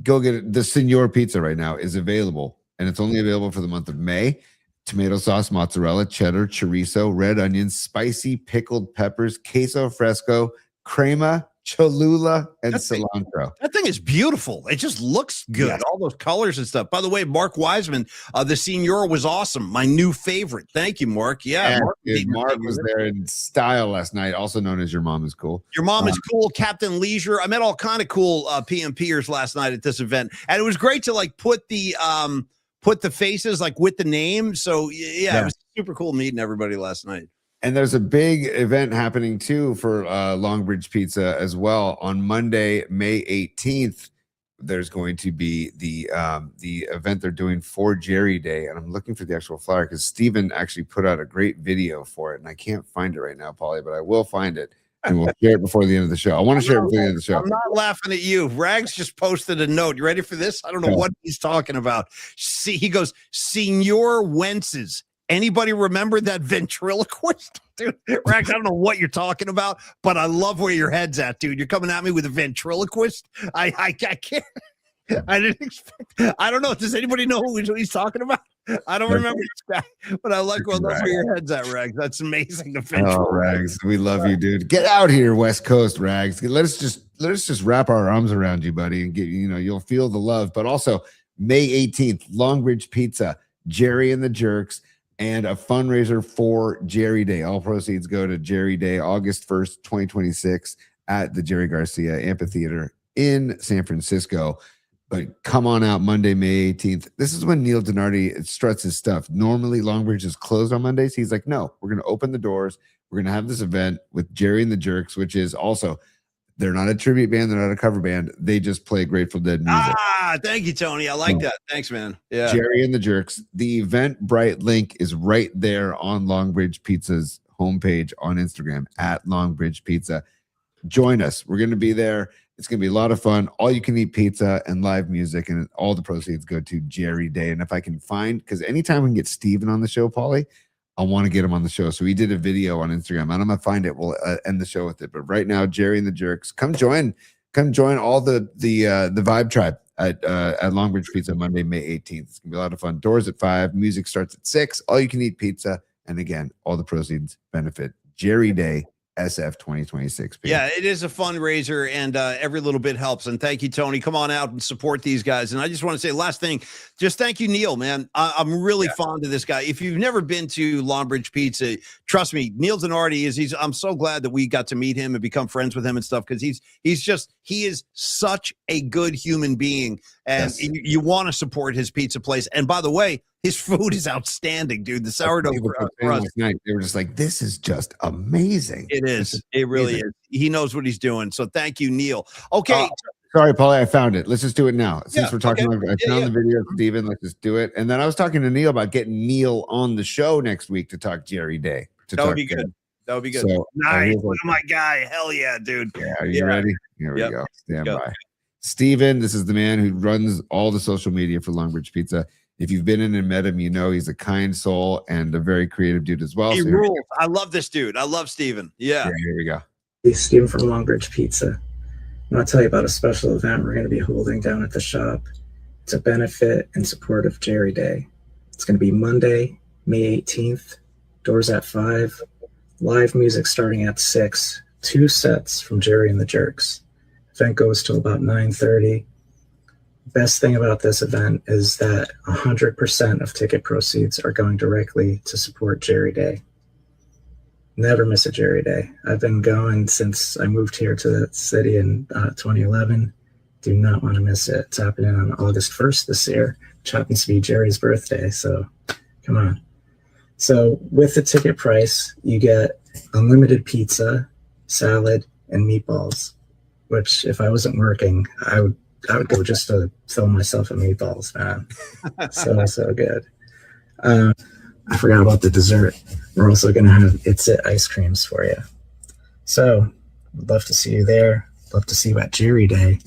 Go get it. The Signor Pizza right now is available, and it's only available for the month of May. Tomato sauce, mozzarella, cheddar, chorizo, red onions, spicy pickled peppers, queso fresco, crema, Cholula, and That's cilantro. That thing is beautiful. It just looks good. Yes. All those colors and stuff. By the way, Mark Wiseman, the Senor was awesome. My new favorite. Thank you, Mark. Yeah, Mark was there in style last night, also known as Your Mom Is Cool. Your Mom is cool. Captain Leisure. I met all kind of cool PMPers last night at this event, and it was great to like put the faces like with the name. So yeah, it was super cool meeting everybody last night. And there's a big event happening too for Longbridge Pizza as well. On Monday, May 18th, there's going to be the event they're doing for Jerry Day. And I'm looking for the actual flyer because Steven actually put out a great video for it. And I can't find it right now, Paulie, but I will find it. And we'll share it before the end of the show. I want to share it before the end of the show. I'm not laughing at you. Rags just posted a note. You ready for this? I don't know what he's talking about. See, he goes, Senor Wences. Anybody remember that ventriloquist? Dude, Rags, I don't know what you're talking about, but I love where your head's at, dude. You're coming at me with a ventriloquist. I can't. I didn't expect. I don't know. Does anybody know who he's talking about? I don't remember this guy, but I like where your head's at, Rags. That's amazing. Oh, Rags, we love you, dude. Get out here, West Coast, Rags. Let us just wrap our arms around you, buddy, and get you'll feel the love. But also May 18th, Longbridge Pizza, Jerry and the Jerks, and a fundraiser for Jerry Day. All proceeds go to Jerry Day, August 1st, 2026, at the Jerry Garcia Amphitheater in San Francisco. But come on out Monday, May 18th. This is when Neil Donardi struts his stuff. Normally, Longbridge is closed on Mondays. He's like, no, we're going to open the doors. We're going to have this event with Jerry and the Jerks, which is also, they're not a tribute band. They're not a cover band. They just play Grateful Dead music. Thank you, Tony. I like that. Thanks, man. Yeah. Jerry and the Jerks. The Eventbrite link is right there on Longbridge Pizza's homepage on Instagram at Longbridge Pizza. Join us. We're going to be there. It's going to be a lot of fun. All you can eat pizza and live music, and all the proceeds go to Jerry Day. And if I can find, because anytime we can get Steven on the show, Paulie, I want to get him on the show. So he did a video on Instagram. I don't know if I find it. We'll end the show with it. But right now, Jerry and the Jerks, come join all the Vibe Tribe at Longbridge Pizza Monday, May 18th. It's gonna be a lot of fun. Doors at 5. Music starts at 6. All you can eat pizza, and again, all the proceeds benefit Jerry Day. SF 2026. Yeah, it is a fundraiser, and every little bit helps. And thank you, Tony. Come on out and support these guys. And I just want to say, last thing, just thank you, Neil, man. I'm really fond of this guy. If you've never been to Longbridge Pizza, trust me, Neil Donardi I'm so glad that we got to meet him and become friends with him and stuff, because he is such a good human being, and you want to support his pizza place. And by the way, his food is outstanding, dude. The sourdough crust. They were just like, this is just amazing. It is. It really is. He knows what he's doing. So thank you, Neil. Okay. Sorry, Paulie, I found it. Let's just do it now. Since we're talking about, I found the video, Steven. Let's just do it. And then I was talking to Neil about getting Neil on the show next week to talk Jerry Day. That would be good. That would be good. So, nice. Look at my guy. Hell yeah, dude. Yeah. Are you ready? Here we go. Stand by. Steven, this is the man who runs all the social media for Longbridge Pizza. If you've been in and met him, you know he's a kind soul and a very creative dude as well. He rules. I love this dude. I love Steven. Yeah. Here we go. Hey, Steven from Longbridge Pizza. I want to tell you about a special event we're going to be holding down at the shop. It's a benefit in support of Jerry Day. It's going to be Monday, May 18th. Doors at 5. Live music starting at 6. 2 sets from Jerry and the Jerks. Event goes till about 9:30. Best thing about this event is that 100% of ticket proceeds are going directly to support Jerry Day. Never miss a Jerry Day. I've been going since I moved here to the city in 2011. Do not want to miss it. It's happening on August 1st this year, which happens to be Jerry's birthday. So come on. So with the ticket price, you get unlimited pizza, salad, and meatballs, which if I wasn't working, I would go just to fill myself with meatballs, man. So good. I forgot about the dessert. We're also going to have It's It ice creams for you. So I'd love to see you there. Love to see you at Jerry Day.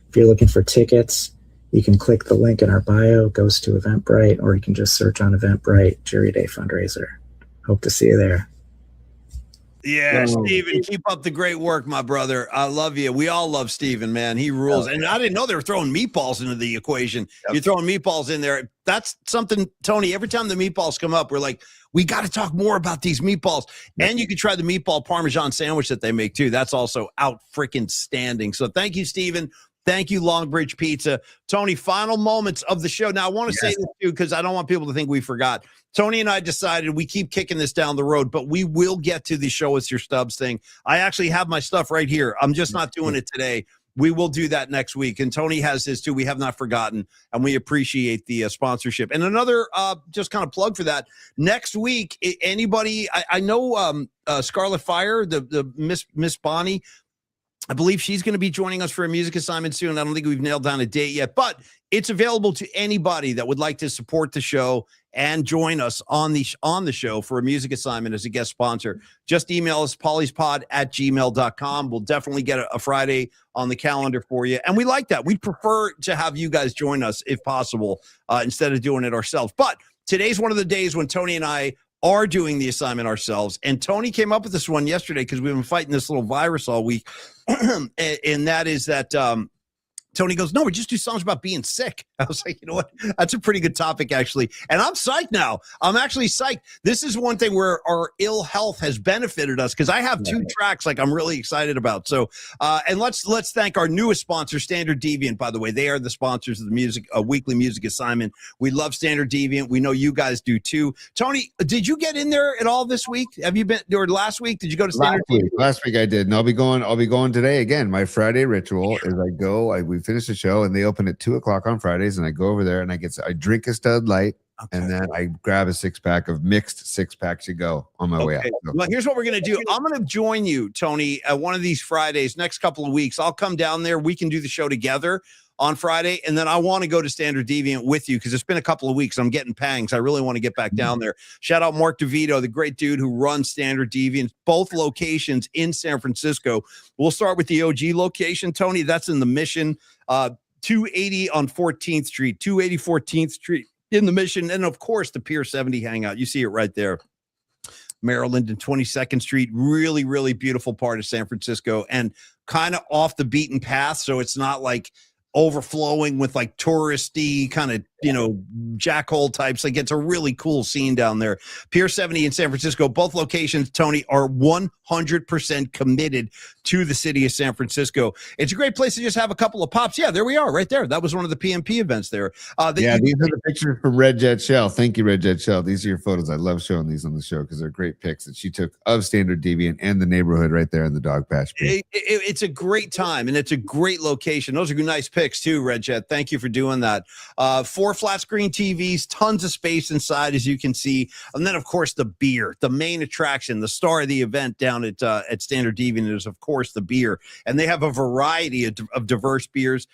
If you're looking for tickets, you can click the link in our bio, goes to Eventbrite, or you can just search on Eventbrite, Jerry Day fundraiser. Hope to see you there. Yeah, Steven, keep up the great work, my brother. I love you. We all love Steven, man. He rules. And I didn't know they were throwing meatballs into the equation. You're throwing meatballs in there. that's something, Tony, every time the meatballs come up, we're like, we got to talk more about these meatballs. And you can try the meatball Parmesan sandwich that they make too. That's also out freaking standing. So thank you, Steven. Thank you, Longbridge Pizza. Tony, final moments of the show. Now, I want to say this too, because I don't want people to think we forgot. Tony and I decided we keep kicking this down the road, but we will get to the show with your stubs thing. I actually have my stuff right here. I'm just not doing it today. We will do that next week. And Tony has his too. We have not forgotten, and we appreciate the sponsorship. And another just kind of plug for that. Next week, anybody, I know Scarlet Fire, the Miss Bonnie, I believe she's going to be joining us for a music assignment soon. I don't think we've nailed down a date yet, but it's available to anybody that would like to support the show and join us on the show for a music assignment as a guest sponsor. Just email us, pauliespod@gmail.com. We'll definitely get a Friday on the calendar for you. And we like that. We'd prefer to have you guys join us if possible, instead of doing it ourselves. But today's one of the days when Tony and I are doing the assignment ourselves. And Tony came up with this one yesterday because we've been fighting this little virus all week. And that is that Tony goes, no, we just do songs about being sick. I was like, you know what? That's a pretty good topic, actually. And I'm psyched now. I'm actually psyched. This is one thing where our ill health has benefited us because I have two tracks like I'm really excited about. So, and let's thank our newest sponsor, Standard Deviant, by the way. They are the sponsors of the weekly music assignment. We love Standard Deviant. We know you guys do too. Tony, did you get in there at all this week? Have you been, or last week? Did you go to Standard Deviant? Last week I did. And I'll be going today again. My Friday ritual is we finish the show and they open at 2:00 on Fridays, and I go over there and I drink a Stud Light, and then I grab a 6-pack of mixed 6-packs to go on my way out. So, well, here's what we're going to do. I'm going to join you, Tony, at one of these Fridays next couple of weeks. I'll come down there. We can do the show together on Friday, and then I want to go to Standard Deviant with you because it's been a couple of weeks. I'm getting pangs. I really want to get back down there. Shout out Mark DeVito, the great dude who runs Standard Deviant, both locations in San Francisco. We'll start with the OG location, Tony. That's in the Mission, 280 on 14th Street, 280 14th Street in the Mission, and of course the Pier 70 hangout. You see it right there. Maryland and 22nd Street, really, really beautiful part of San Francisco, and kind of off the beaten path, so it's not like overflowing with like touristy kind of, jackhole types. Like, it's a really cool scene down there. Pier 70 in San Francisco, both locations, Tony, are 100% committed to the city of San Francisco. It's a great place to just have a couple of pops. Yeah, there we are right there. That was one of the PMP events there. these are the pictures from Red Jet Shell. Thank you, Red Jet Shell. These are your photos. I love showing these on the show because they're great pics that she took of Standard Deviant and the neighborhood right there in the dog patch. It's a great time, and it's a great location. Those are nice pics too, Red Jet. Thank you for doing that. 4 flat screen TVs, tons of space inside, as you can see. And then, of course, the beer, the main attraction, the star of the event down at Standard Deviant is, of course, the beer. And they have a variety of diverse beers,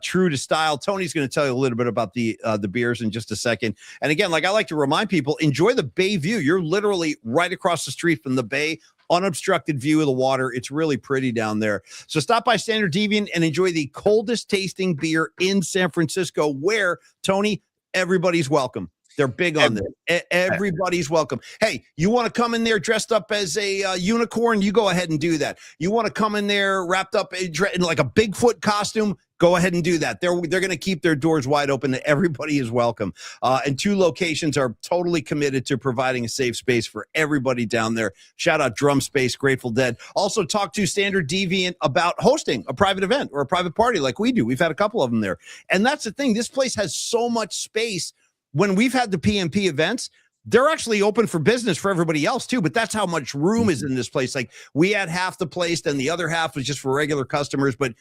true to style. Tony's going to tell you a little bit about the beers in just a second. And again, like I like to remind people, enjoy the bay view. You're literally right across the street from the bay, unobstructed view of the water. It's really pretty down there. So stop by Standard Deviant and enjoy the coldest tasting beer in San Francisco, where, Tony, everybody's welcome. They're big on this. Everybody's welcome. Hey, you want to come in there dressed up as a unicorn? You go ahead and do that. You want to come in there wrapped up in like a Bigfoot costume? Go ahead and do that. They're going to keep their doors wide open. Everybody is welcome. And 2 locations are totally committed to providing a safe space for everybody down there. Shout out Drum Space, Grateful Dead. Also talk to Standard Deviant about hosting a private event or a private party like we do. We've had a couple of them there. And that's the thing. This place has so much space. When we've had the PMP events, they're actually open for business for everybody else too, but that's how much room is in this place. Like, we had half the place, and the other half was just for regular customers. But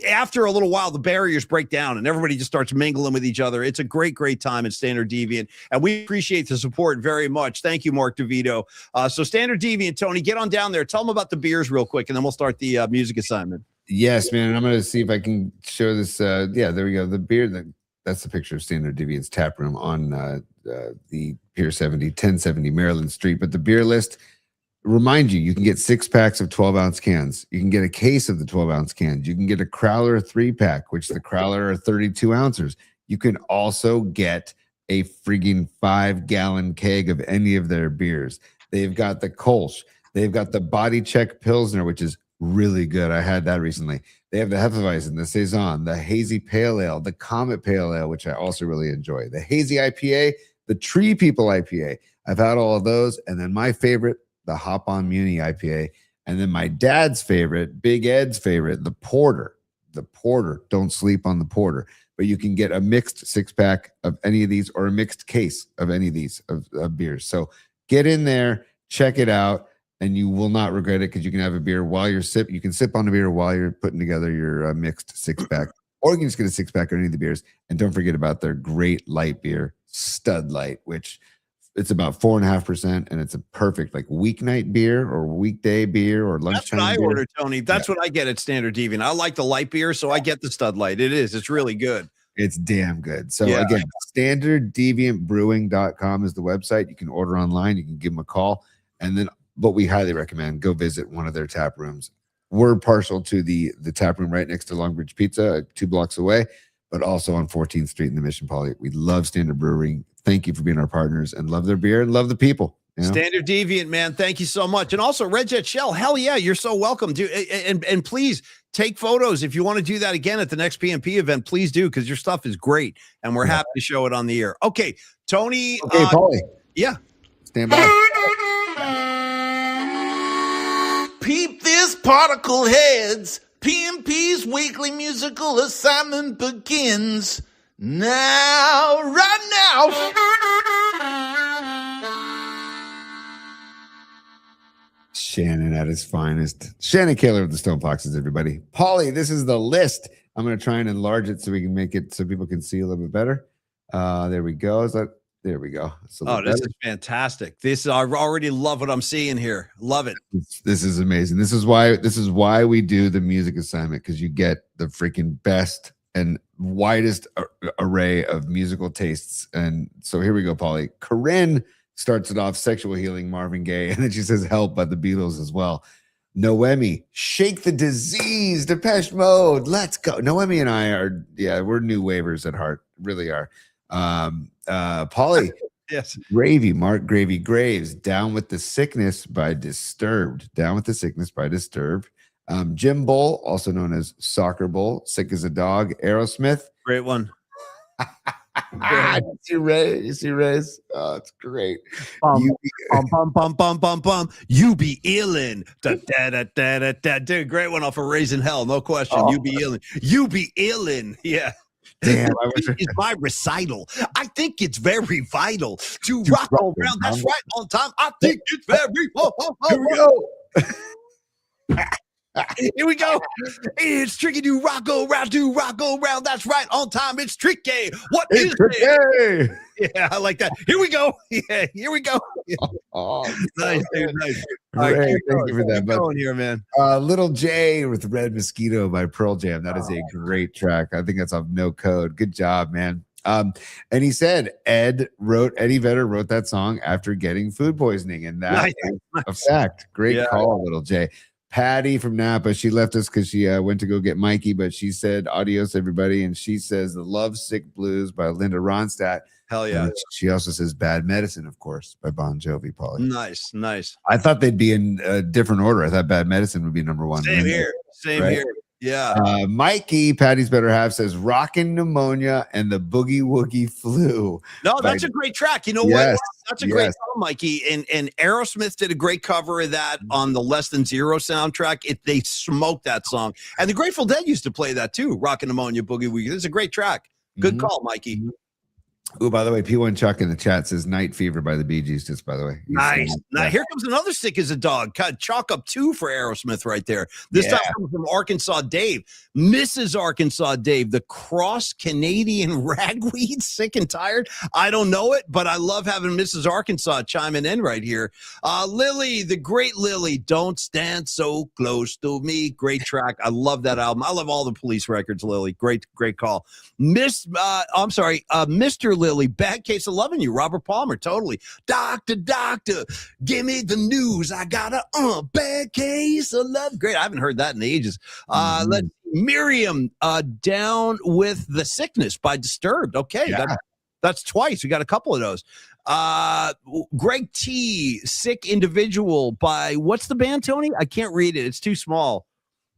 after a little while, the barriers break down and everybody just starts mingling with each other. It's a great, great time at Standard Deviant, and we appreciate the support very much. Thank you, Mark DeVito. So Standard Deviant, Tony, get on down there. Tell them about the beers real quick, and then we'll start the music assignment. Yes, man. I'm going to see if I can show this. Yeah, there we go. The beer that's the picture of Standard Deviant's tap room on the Pier 70, 1070 Maryland Street. But the beer list, remind you can get 6-packs of 12-ounce cans. You can get a case of the 12-ounce cans. You can get a Crowler 3-pack, which the Crowler are 32 ounces. You can also get a frigging 5-gallon keg of any of their beers. They've got the Kolsch. They've got the Body Check Pilsner, which is really good. I had that recently. They have the Hefeweizen, the Saison, the Hazy Pale Ale, the Comet Pale Ale, which I also really enjoy, the Hazy IPA, the Tree People IPA. I've had all of those. And then my favorite, the Hop On Muni IPA. And then my dad's favorite, Big Ed's favorite, the Porter. The Porter. Don't sleep on the Porter. But you can get a mixed 6-pack of any of these or a mixed case of any of these of beers. So get in there, check it out, and you will not regret it because you can have a beer while you're You can sip on a beer while you're putting together your mixed 6-pack. Or you can just get a 6-pack of any of the beers. And don't forget about their great light beer, Stud Light, which it's about 4.5%, and it's a perfect like weeknight beer or weekday beer or lunchtime. That's what I beer. order, Tony. That's what I get at Standard Deviant. I like the light beer, so I get the Stud Light. It's really good. It's damn good. So again, standarddeviantbrewing.com is the website. You can order online. You can give them a call. And then, but we highly recommend go visit one of their tap rooms. We're partial to the tap room right next to Longbridge Pizza, 2 blocks away, but also on 14th Street in the Mission, Paulie. We love Standard Brewing. Thank you for being our partners and love their beer and love the people. You know? Standard Deviant, man. Thank you so much. And also Red Jet Shell. Hell yeah. You're so welcome, dude. And please take photos. If you want to do that again at the next PMP event, please do, because your stuff is great. And we're happy to show it on the air. Okay. Tony. Okay, Paulie. Yeah. Stand by. Peep this, particle heads. PMP's weekly musical assignment begins now, right now. Shannon at his finest. Shannon Kaler of the Stone Foxes, everybody. Paulie, this is the list. I'm going to try and enlarge it so we can make it so people can see a little bit better. There we go. There we go. This is fantastic. I already love what I'm seeing here. Love it. This is amazing. This is why we do the music assignment, because you get the freaking best and widest array of musical tastes. And so here we go, Paulie. Corinne starts it off, Sexual Healing, Marvin Gaye, and then she says Help by the Beatles as well. Noemi, Shake the Disease, Depeche Mode, let's go. Noemi and I are, we're new wavers at heart, really are. Paulie, yes. Gravy, Mark Gravy Graves, Down with the Sickness by Disturbed. Down with the Sickness by Disturbed. Jim Bull, also known as Soccer Bull, Sick as a Dog, Aerosmith. Great one. You see Ray's? Oh, it's great. You be illin'. Da, da, da, da, da, da. Dude, great one off of Raising Hell, no question. You be illin'. You be illin'. Yeah. Damn, it's my recital. I think it's very vital to rock around. That's right, on time. I think it's very. Here we go. Here we go. It's tricky to rock around. That's right, on time. It's tricky. What is it? Yeah, I like that. Here we go. Yeah, here we go. Oh, nice, dude. Nice. Right, thank you for that. Keep going here, man. Little J with Red Mosquito by Pearl Jam. That is a great track. I think that's off No Code. Good job, man. And he said Eddie Vedder wrote that song after getting food poisoning, and that is a fact. Great call, Little J. Patty from Napa, she left us because she went to go get Mikey, but she said adios, everybody. And she says The Love Sick Blues by Linda Ronstadt. Hell yeah. And she also says Bad Medicine, of course, by Bon Jovi, Paulie. Nice. I thought they'd be in a different order. I thought Bad Medicine would be number one. Same here. Yeah. Mikey, Patty's better half, says Rockin' Pneumonia and the Boogie Woogie Flu. No, that's a great track. You know what? That's a great song, Mikey. And Aerosmith did a great cover of that on the Less Than Zero soundtrack. They smoked that song. And the Grateful Dead used to play that too. Rockin' Pneumonia, Boogie Woogie. It's a great track. Good call, Mikey. Oh, by the way, P1 Chuck in the chat says Night Fever by the Bee Gees, just by the way. Nice. Now, here comes another Sick as a Dog. Chalk up 2 for Aerosmith right there. This time comes from Arkansas Dave. Mrs. Arkansas Dave, the Cross Canadian Ragweed, Sick and Tired. I don't know it, but I love having Mrs. Arkansas chiming in right here. Lily, the great Lily, Don't Stand So Close to Me. Great track. I love that album. I love all the Police records, Lily. Great call. Mr. Lily, Bad Case of Loving You, Robert Palmer, totally. Doctor, give me the news. I got a bad case of love. Great. I haven't heard that in ages. Let's Miriam, Down with the Sickness by Disturbed. Okay, that's twice. We got a couple of those. Greg T, Sick Individual by, what's the band, Tony? I can't read it. It's too small.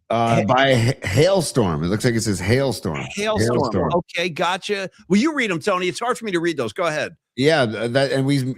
By Hailstorm. It looks like it says Hailstorm. Hailstorm. Okay, gotcha. Will you read them, Tony? It's hard for me to read those. Go ahead. Yeah,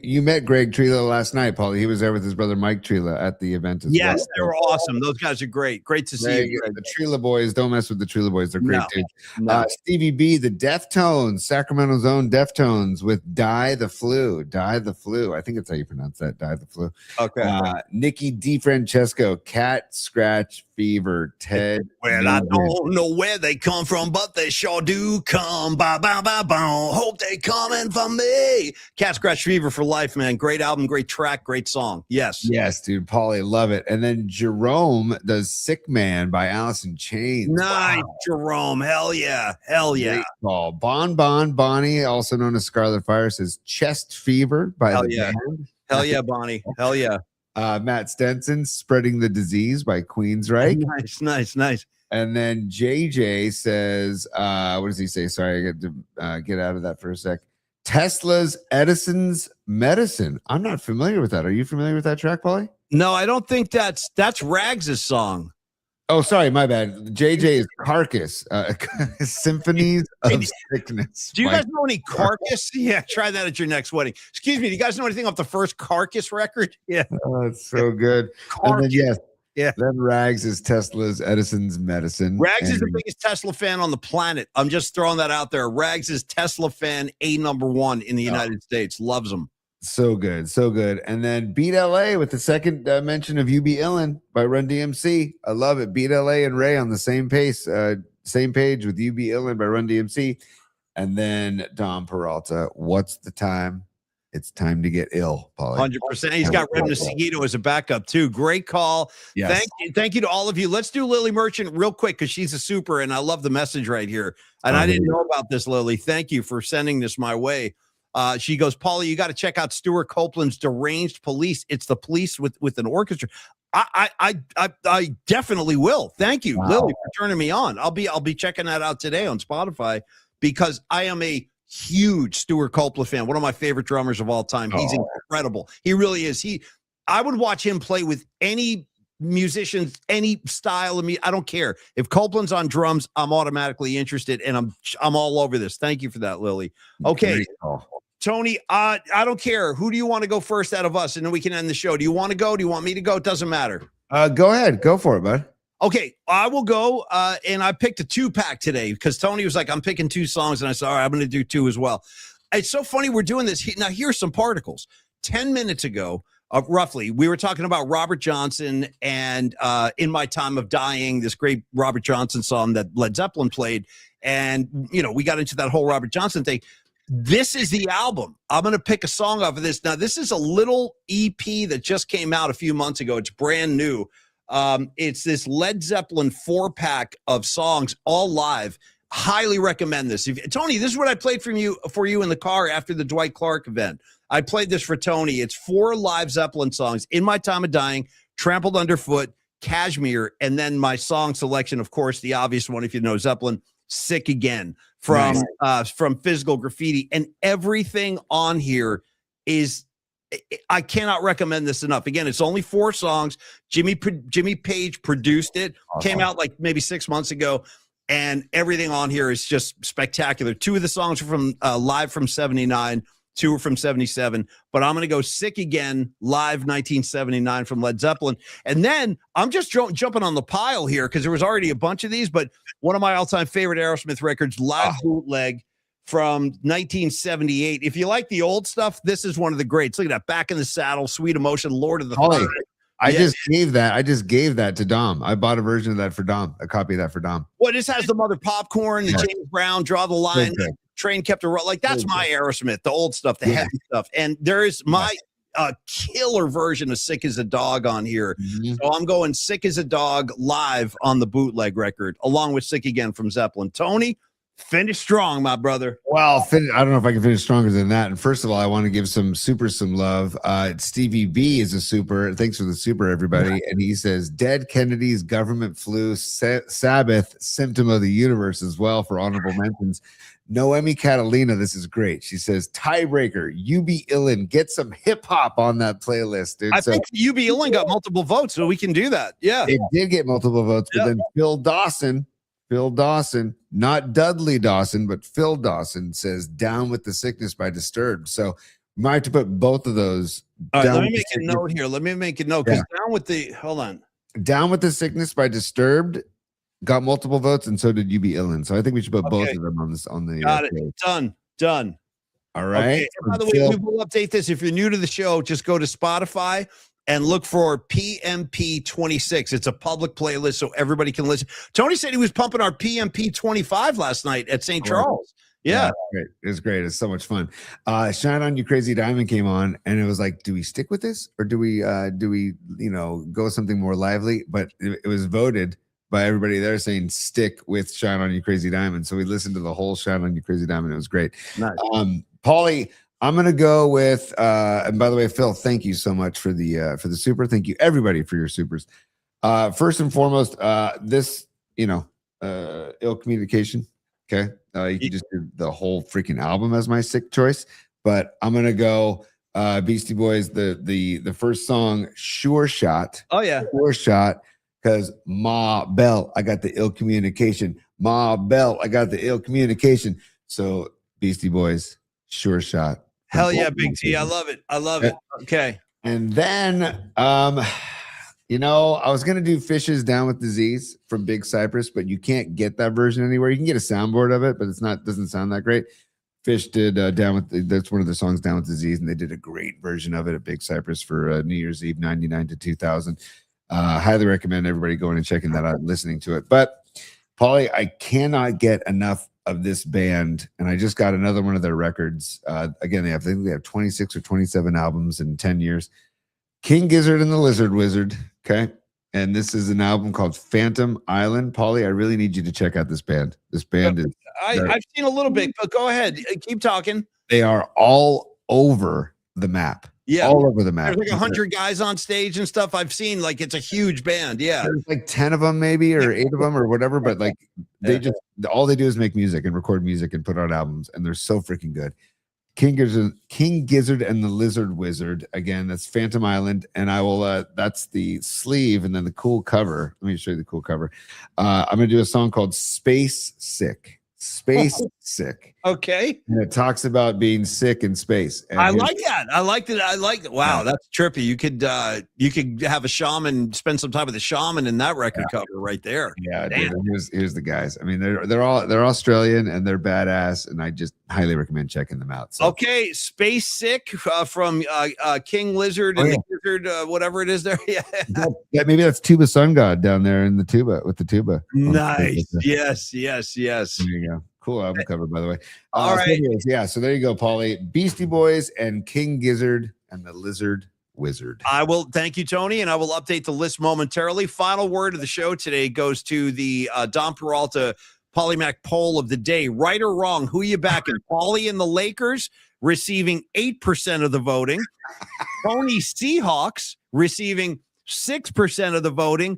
you met Greg Trela last night, Paulie. He was there with his brother Mike Trela at the event as well. Yes, they were awesome. Those guys are great. Great to see you. The Trela boys, don't mess with the Trela boys. They're great dudes. No. Stevie B, the Deftones, Sacramento's own Deftones with Die the Flu. Die the Flu. I think that's how you pronounce that. Die the Flu. Okay. Nikki DiFrancesco, Cat Scratch Fever, Ted. Well, I don't know where they come from, but they sure do come. Ba ba ba ba. Hope they coming for me. Cat Scratch Fever for life, man. Great album, great track, great song. Yes. Yes, dude. Paulie, love it. And then Jerome does Sick Man by Alice in Chains. Nice, Wow. Jerome. Hell yeah. Hell yeah. Great call. Bonnie, also known as Scarlet Fire, says Chest Fever by Hell the yeah. band. Hell yeah, Bonnie. Hell yeah. Matt Stenson, Spreading the Disease by Queensryche. Nice. And then JJ says, what does he say? Sorry, I got to get out of that for a sec. Tesla's Edison's Medicine. I'm not familiar with that. Are you familiar with that track, Paulie? No, I don't think that's Rags' song. Oh, sorry, my bad. JJ is Carcass, Symphonies of Sickness. Do you guys know any Carcass? Yeah, try that at your next wedding. Excuse me, do you guys know anything off the first Carcass record? Yeah. Oh, it's so good. Carcass. And then, Yeah. Then Rags is Tesla's Edison's Medicine. Rags is the biggest Tesla fan on the planet. I'm just throwing that out there. Rags is Tesla fan #1 in the United States. Loves them. So good, so good. And then Beat LA with the second mention of You Be Illin' by Run DMC. I love it. Beat LA and Ray on the same page with You Be Illin' by Run DMC. And then Dom Peralta, What's the Time? It's time to get ill, Paulie. 100%. He's got Rem Seguido as a backup too. Great call. Yes. Thank you to all of you. Let's do Lily Merchant real quick because she's a super, and I love the message right here. And I didn't know about this, Lily. Thank you for sending this my way. She goes, Paulie, you got to check out Stuart Copeland's Deranged Police. It's the police with an orchestra. I definitely will. Thank you, Lily, for turning me on. I'll be checking that out today on Spotify because I am a huge Stuart Copeland fan. One of my favorite drummers of all time. He's incredible. He really is. I would watch him play with any musicians, any style of me. I don't care. If Copeland's on drums, I'm automatically interested, and I'm all over this. Thank you for that, Lily. Okay. Tony, I don't care. Who do you want to go first out of us? And then we can end the show. Do you want to go? Do you want me to go? It doesn't matter. Go ahead. Go for it, bud. Okay, I will go. And I picked a 2-pack today because Tony was like, I'm picking 2 songs. And I said, all right, I'm going to do 2 as well. It's so funny we're doing this. Now, here's some particles. 10 minutes ago, roughly, we were talking about Robert Johnson and In My Time of Dying, this great Robert Johnson song that Led Zeppelin played. And, we got into that whole Robert Johnson thing. This is the album. I'm going to pick a song off of this. Now, this is a little EP that just came out a few months ago. It's brand new. It's this Led Zeppelin 4-pack of songs, all live. Highly recommend this. Tony, this is what I played for you in the car after the Dwight Clark event. I played this for Tony. It's 4 live Zeppelin songs: In My Time of Dying, Trampled Underfoot, Kashmir, and then my song selection, of course, the obvious one if you know Zeppelin, Sick Again from Physical Graffiti. And everything on here is, I cannot recommend this enough. Again, it's only 4 songs. Jimmy Page produced it. Came out like maybe 6 months ago, and everything on here is just spectacular. 2 of the songs are from live from 79, 2 are from 77. But I'm going to go Sick Again, live 1979 from Led Zeppelin. And then I'm just jumping on the pile here because there was already a bunch of these, but one of my all-time favorite Aerosmith records, live bootleg from 1978. If you like the old stuff, this is one of the greats. Look at that. Back in the Saddle, Sweet Emotion, Lord of the Flies. I just gave that to Dom. I bought a version of that for Dom, a copy of that for Dom. Well, this has the Mother Popcorn, the James Brown, Draw the Line, Train Kept a Roll. Like, that's my Aerosmith, the old stuff, the heavy stuff. And there is my killer version of Sick as a Dog on here. So I'm going Sick as a Dog live on the bootleg record, along with Sick Again from Zeppelin. Tony, finish strong, my brother. Well, I don't know if I can finish stronger than that. And first of all, I want to give some love. Stevie B is a super. Thanks for the super, everybody. And he says, Dead Kennedys, Government Flu, Sabbath, Symptom of the Universe as well for honorable mentions. Noemi Catalina, this is great. She says, tiebreaker, you be illin. Get some hip hop on that playlist, dude. I think you be illin got multiple votes, so we can do that. Yeah. It did get multiple votes, but then Phil Dawson, not Dudley Dawson, but Phil Dawson says Down with the Sickness by Disturbed. So we might have to put both of those. All right, let me make a note here. Let me make a note because hold on. Down with the Sickness by Disturbed got multiple votes, and so did You Be Illin. So I think we should put both of them on this on the got it. Done. All right. Okay. By the way, we will update this. If you're new to the show, just go to Spotify and look for PMP 26. It's a public playlist so everybody can listen. Tony said he was pumping our PMP 25 last night at St. Charles. Yeah. Great. It was great. It's so much fun. Shine On You Crazy Diamond came on, and it was like, do we stick with this or do we go something more lively? But it was voted by everybody there saying stick with Shine On You Crazy Diamond. So we listened to the whole Shine On You Crazy Diamond. It was great. Nice. Paulie, I'm gonna go with and by the way, Phil, thank you so much for the super. Thank you everybody for your supers. First and foremost, this Ill Communication. Okay. You can just do the whole freaking album as my sick choice, but I'm gonna go Beastie Boys, the first song, Sure Shot. Oh yeah, Sure Shot. Because Ma Bell, I got the ill communication. Ma Bell, I got the ill communication. So Beastie Boys, Sure Shot. Hell yeah, Big T. I love it. Okay. And then I was gonna do Fish's Down with Disease from Big Cypress, but you can't get that version anywhere. You can get a soundboard of it, but doesn't sound that great. Fish did that's one of the songs, Down with Disease, and they did a great version of it at Big Cypress for New Year's Eve 99 to 2000. Highly recommend everybody going and checking that out and listening to it. But Paulie, I cannot get enough of this band, and I just got another one of their records. Again, I think they have 26 or 27 albums in 10 years. King Gizzard and the Lizard Wizard. Okay. And this is an album called Phantom Island. Paulie, I really need you to check out this band. This band I've seen a little bit, but go ahead. Keep talking. They are all over the map. Yeah, all over the map. There's like 100 guys on stage and stuff. I've seen, like, it's a huge band. Yeah, there's like 10 of them, maybe, or 8 of them, or whatever. But like, all they do is make music and record music and put out albums, and they're so freaking good. King Gizzard and the Lizard Wizard. Again, that's Phantom Island, and I will. That's the sleeve, and then the cool cover. Let me show you the cool cover. I'm gonna do a song called Space Sick. Space Sick. Okay. And it talks about being sick in space. And I like that. I like it. Wow, that's trippy. You could have a shaman, spend some time with a shaman in that record cover right there. Yeah, dude, here's the guys. I mean, they're Australian and they're badass, and I just highly recommend checking them out. So. Okay, Space Sick from King Lizard and the Gizzard, whatever it is there. Yeah. Maybe that's Tuba Sun God down there in the tuba with the tuba. Nice. Yes. There you go. Cool album cover, by the way. All right. So anyways, so there you go, Paulie. Beastie Boys and King Gizzard and the Lizard Wizard. I will thank you, Tony, and I will update the list momentarily. Final word of the show today goes to the Don Peralta Polymac poll of the day. Right or wrong, who are you backing? Paulie and the Lakers receiving 8% of the voting. Tony Seahawks receiving 6% of the voting.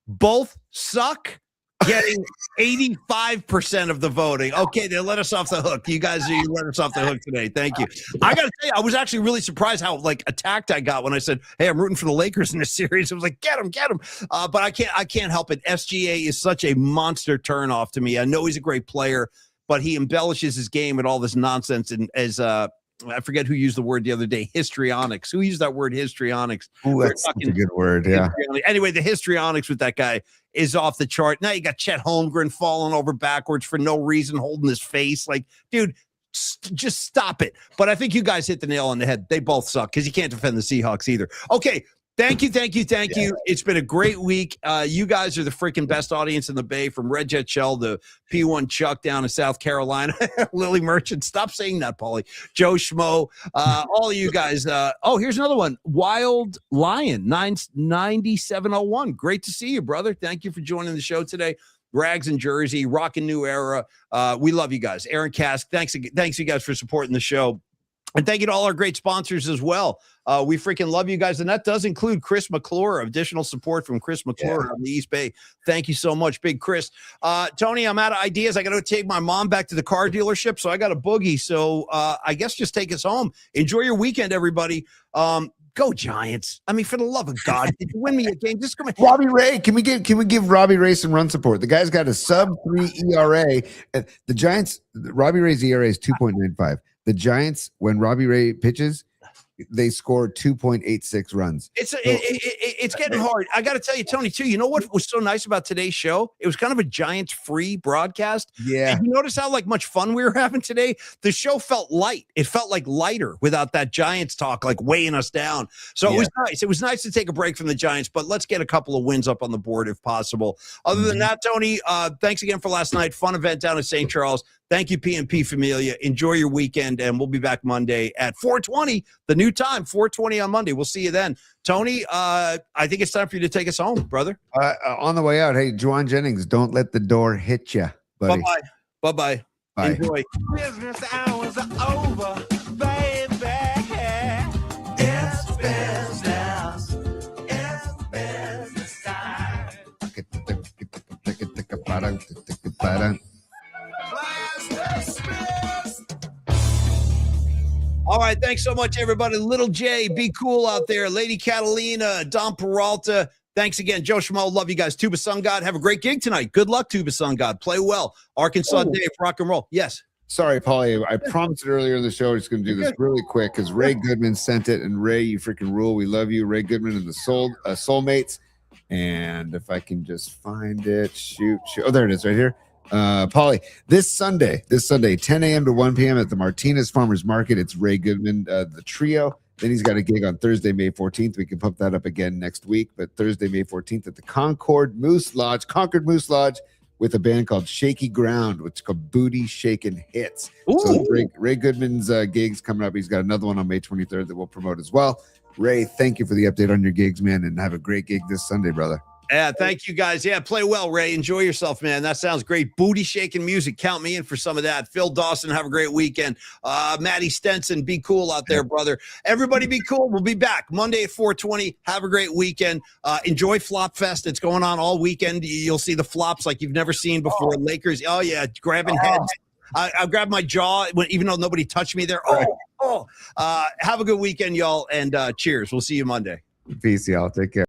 Both suck, getting 85% of the voting. Okay, they let us off the hook. You guys, you let us off the hook today. Thank you. I got to tell you, I was actually really surprised how attacked I got when I said, "Hey, I'm rooting for the Lakers in this series." I was like, "Get them." But I can't help it. SGA is such a monster turnoff to me. I know he's a great player, but he embellishes his game with all this nonsense. And as I forget who used the word the other day, histrionics. Who used that word, histrionics? Ooh, that's a good word. Yeah. Anyway, the histrionics with that guy is off the chart. Now you got Chet Holmgren falling over backwards for no reason, holding his face. Like, dude, just stop it. But I think you guys hit the nail on the head. They both suck because you can't defend the Seahawks either. Okay. Thank you. It's been a great week. You guys are the freaking best audience in the Bay, from Red Jet Shell to P1 Chuck down in South Carolina. Lily Merchant. Stop saying that, Paulie. Joe Schmo. All of you guys. Here's another one. Wild Lion 99701. Great to see you, brother. Thank you for joining the show today. Rags in Jersey, rocking New Era. We love you guys. Aaron Cask, thanks you guys for supporting the show. And thank you to all our great sponsors as well. We freaking love you guys. And that does include Chris McClure, additional support from Chris McClure on the East Bay. Thank you so much, big Chris. Tony, I'm out of ideas. I got to take my mom back to the car dealership, so I got a boogie. So I guess just take us home. Enjoy your weekend, everybody. Go Giants. I mean, for the love of God, did you win me a game? Just come in. Robbie Ray, can we give Robbie Ray some run support? The guy's got a sub-3 ERA. The Giants, Robbie Ray's ERA is 2.95. The Giants, when Robbie Ray pitches, they score 2.86 runs. It's getting hard. I got to tell you, Tony, too, you know what was so nice about today's show? It was kind of a Giants-free broadcast. Yeah. And you notice how much fun we were having today? The show felt light. It felt like lighter without that Giants talk weighing us down. So it was nice. It was nice to take a break from the Giants, but let's get a couple of wins up on the board if possible. Other than that, Tony, thanks again for last night. Fun event down in St. Charles. Thank you, P&P Familia. Enjoy your weekend, and we'll be back Monday at 4:20, the new time, 4:20 on Monday. We'll see you then. Tony, I think it's time for you to take us home, brother. On the way out, hey, Juwan Jennings, don't let the door hit you, buddy. Bye-bye. Bye-bye. Bye. Enjoy. Business hours are over, baby. It's business. It's business time. All right, thanks so much, everybody. Little J, be cool out there. Lady Catalina, Don Peralta, thanks again. Joe Schmo, love you guys. Tuba Sun God, have a great gig tonight. Good luck, Tuba Sun God. Play well. Arkansas Dave, rock and roll. Yes. Sorry, Paulie. I promised it earlier in the show. I'm just going to do this really quick because Ray Goodman sent it. And Ray, you freaking rule. We love you. Ray Goodman and the Soulmates. And if I can just find it, shoot. Oh, there it is right here. Paulie, this Sunday, 10 a.m. to 1 p.m. at the Martinez Farmers Market. It's Ray Goodman, the trio. Then he's got a gig on Thursday, May 14th. We can pump that up again next week. But Thursday, May 14th at the Concord Moose Lodge with a band called Shaky Ground, which is called Booty Shakin' Hits. Ooh. So Ray Goodman's gigs coming up. He's got another one on May 23rd that we'll promote as well. Ray, thank you for the update on your gigs, man, and have a great gig this Sunday, brother. Yeah, thank you guys. Yeah, play well, Ray. Enjoy yourself, man. That sounds great. Booty shaking music. Count me in for some of that. Phil Dawson, have a great weekend. Matty Stenson, be cool out there, brother. Everybody be cool. We'll be back Monday at 4:20. Have a great weekend. Enjoy FLOPOFFS. It's going on all weekend. You'll see the flops like you've never seen before. Lakers, oh, yeah, grabbing heads. I grabbed my jaw, even though nobody touched me there. Have a good weekend, y'all, and cheers. We'll see you Monday. Peace, y'all. Take care.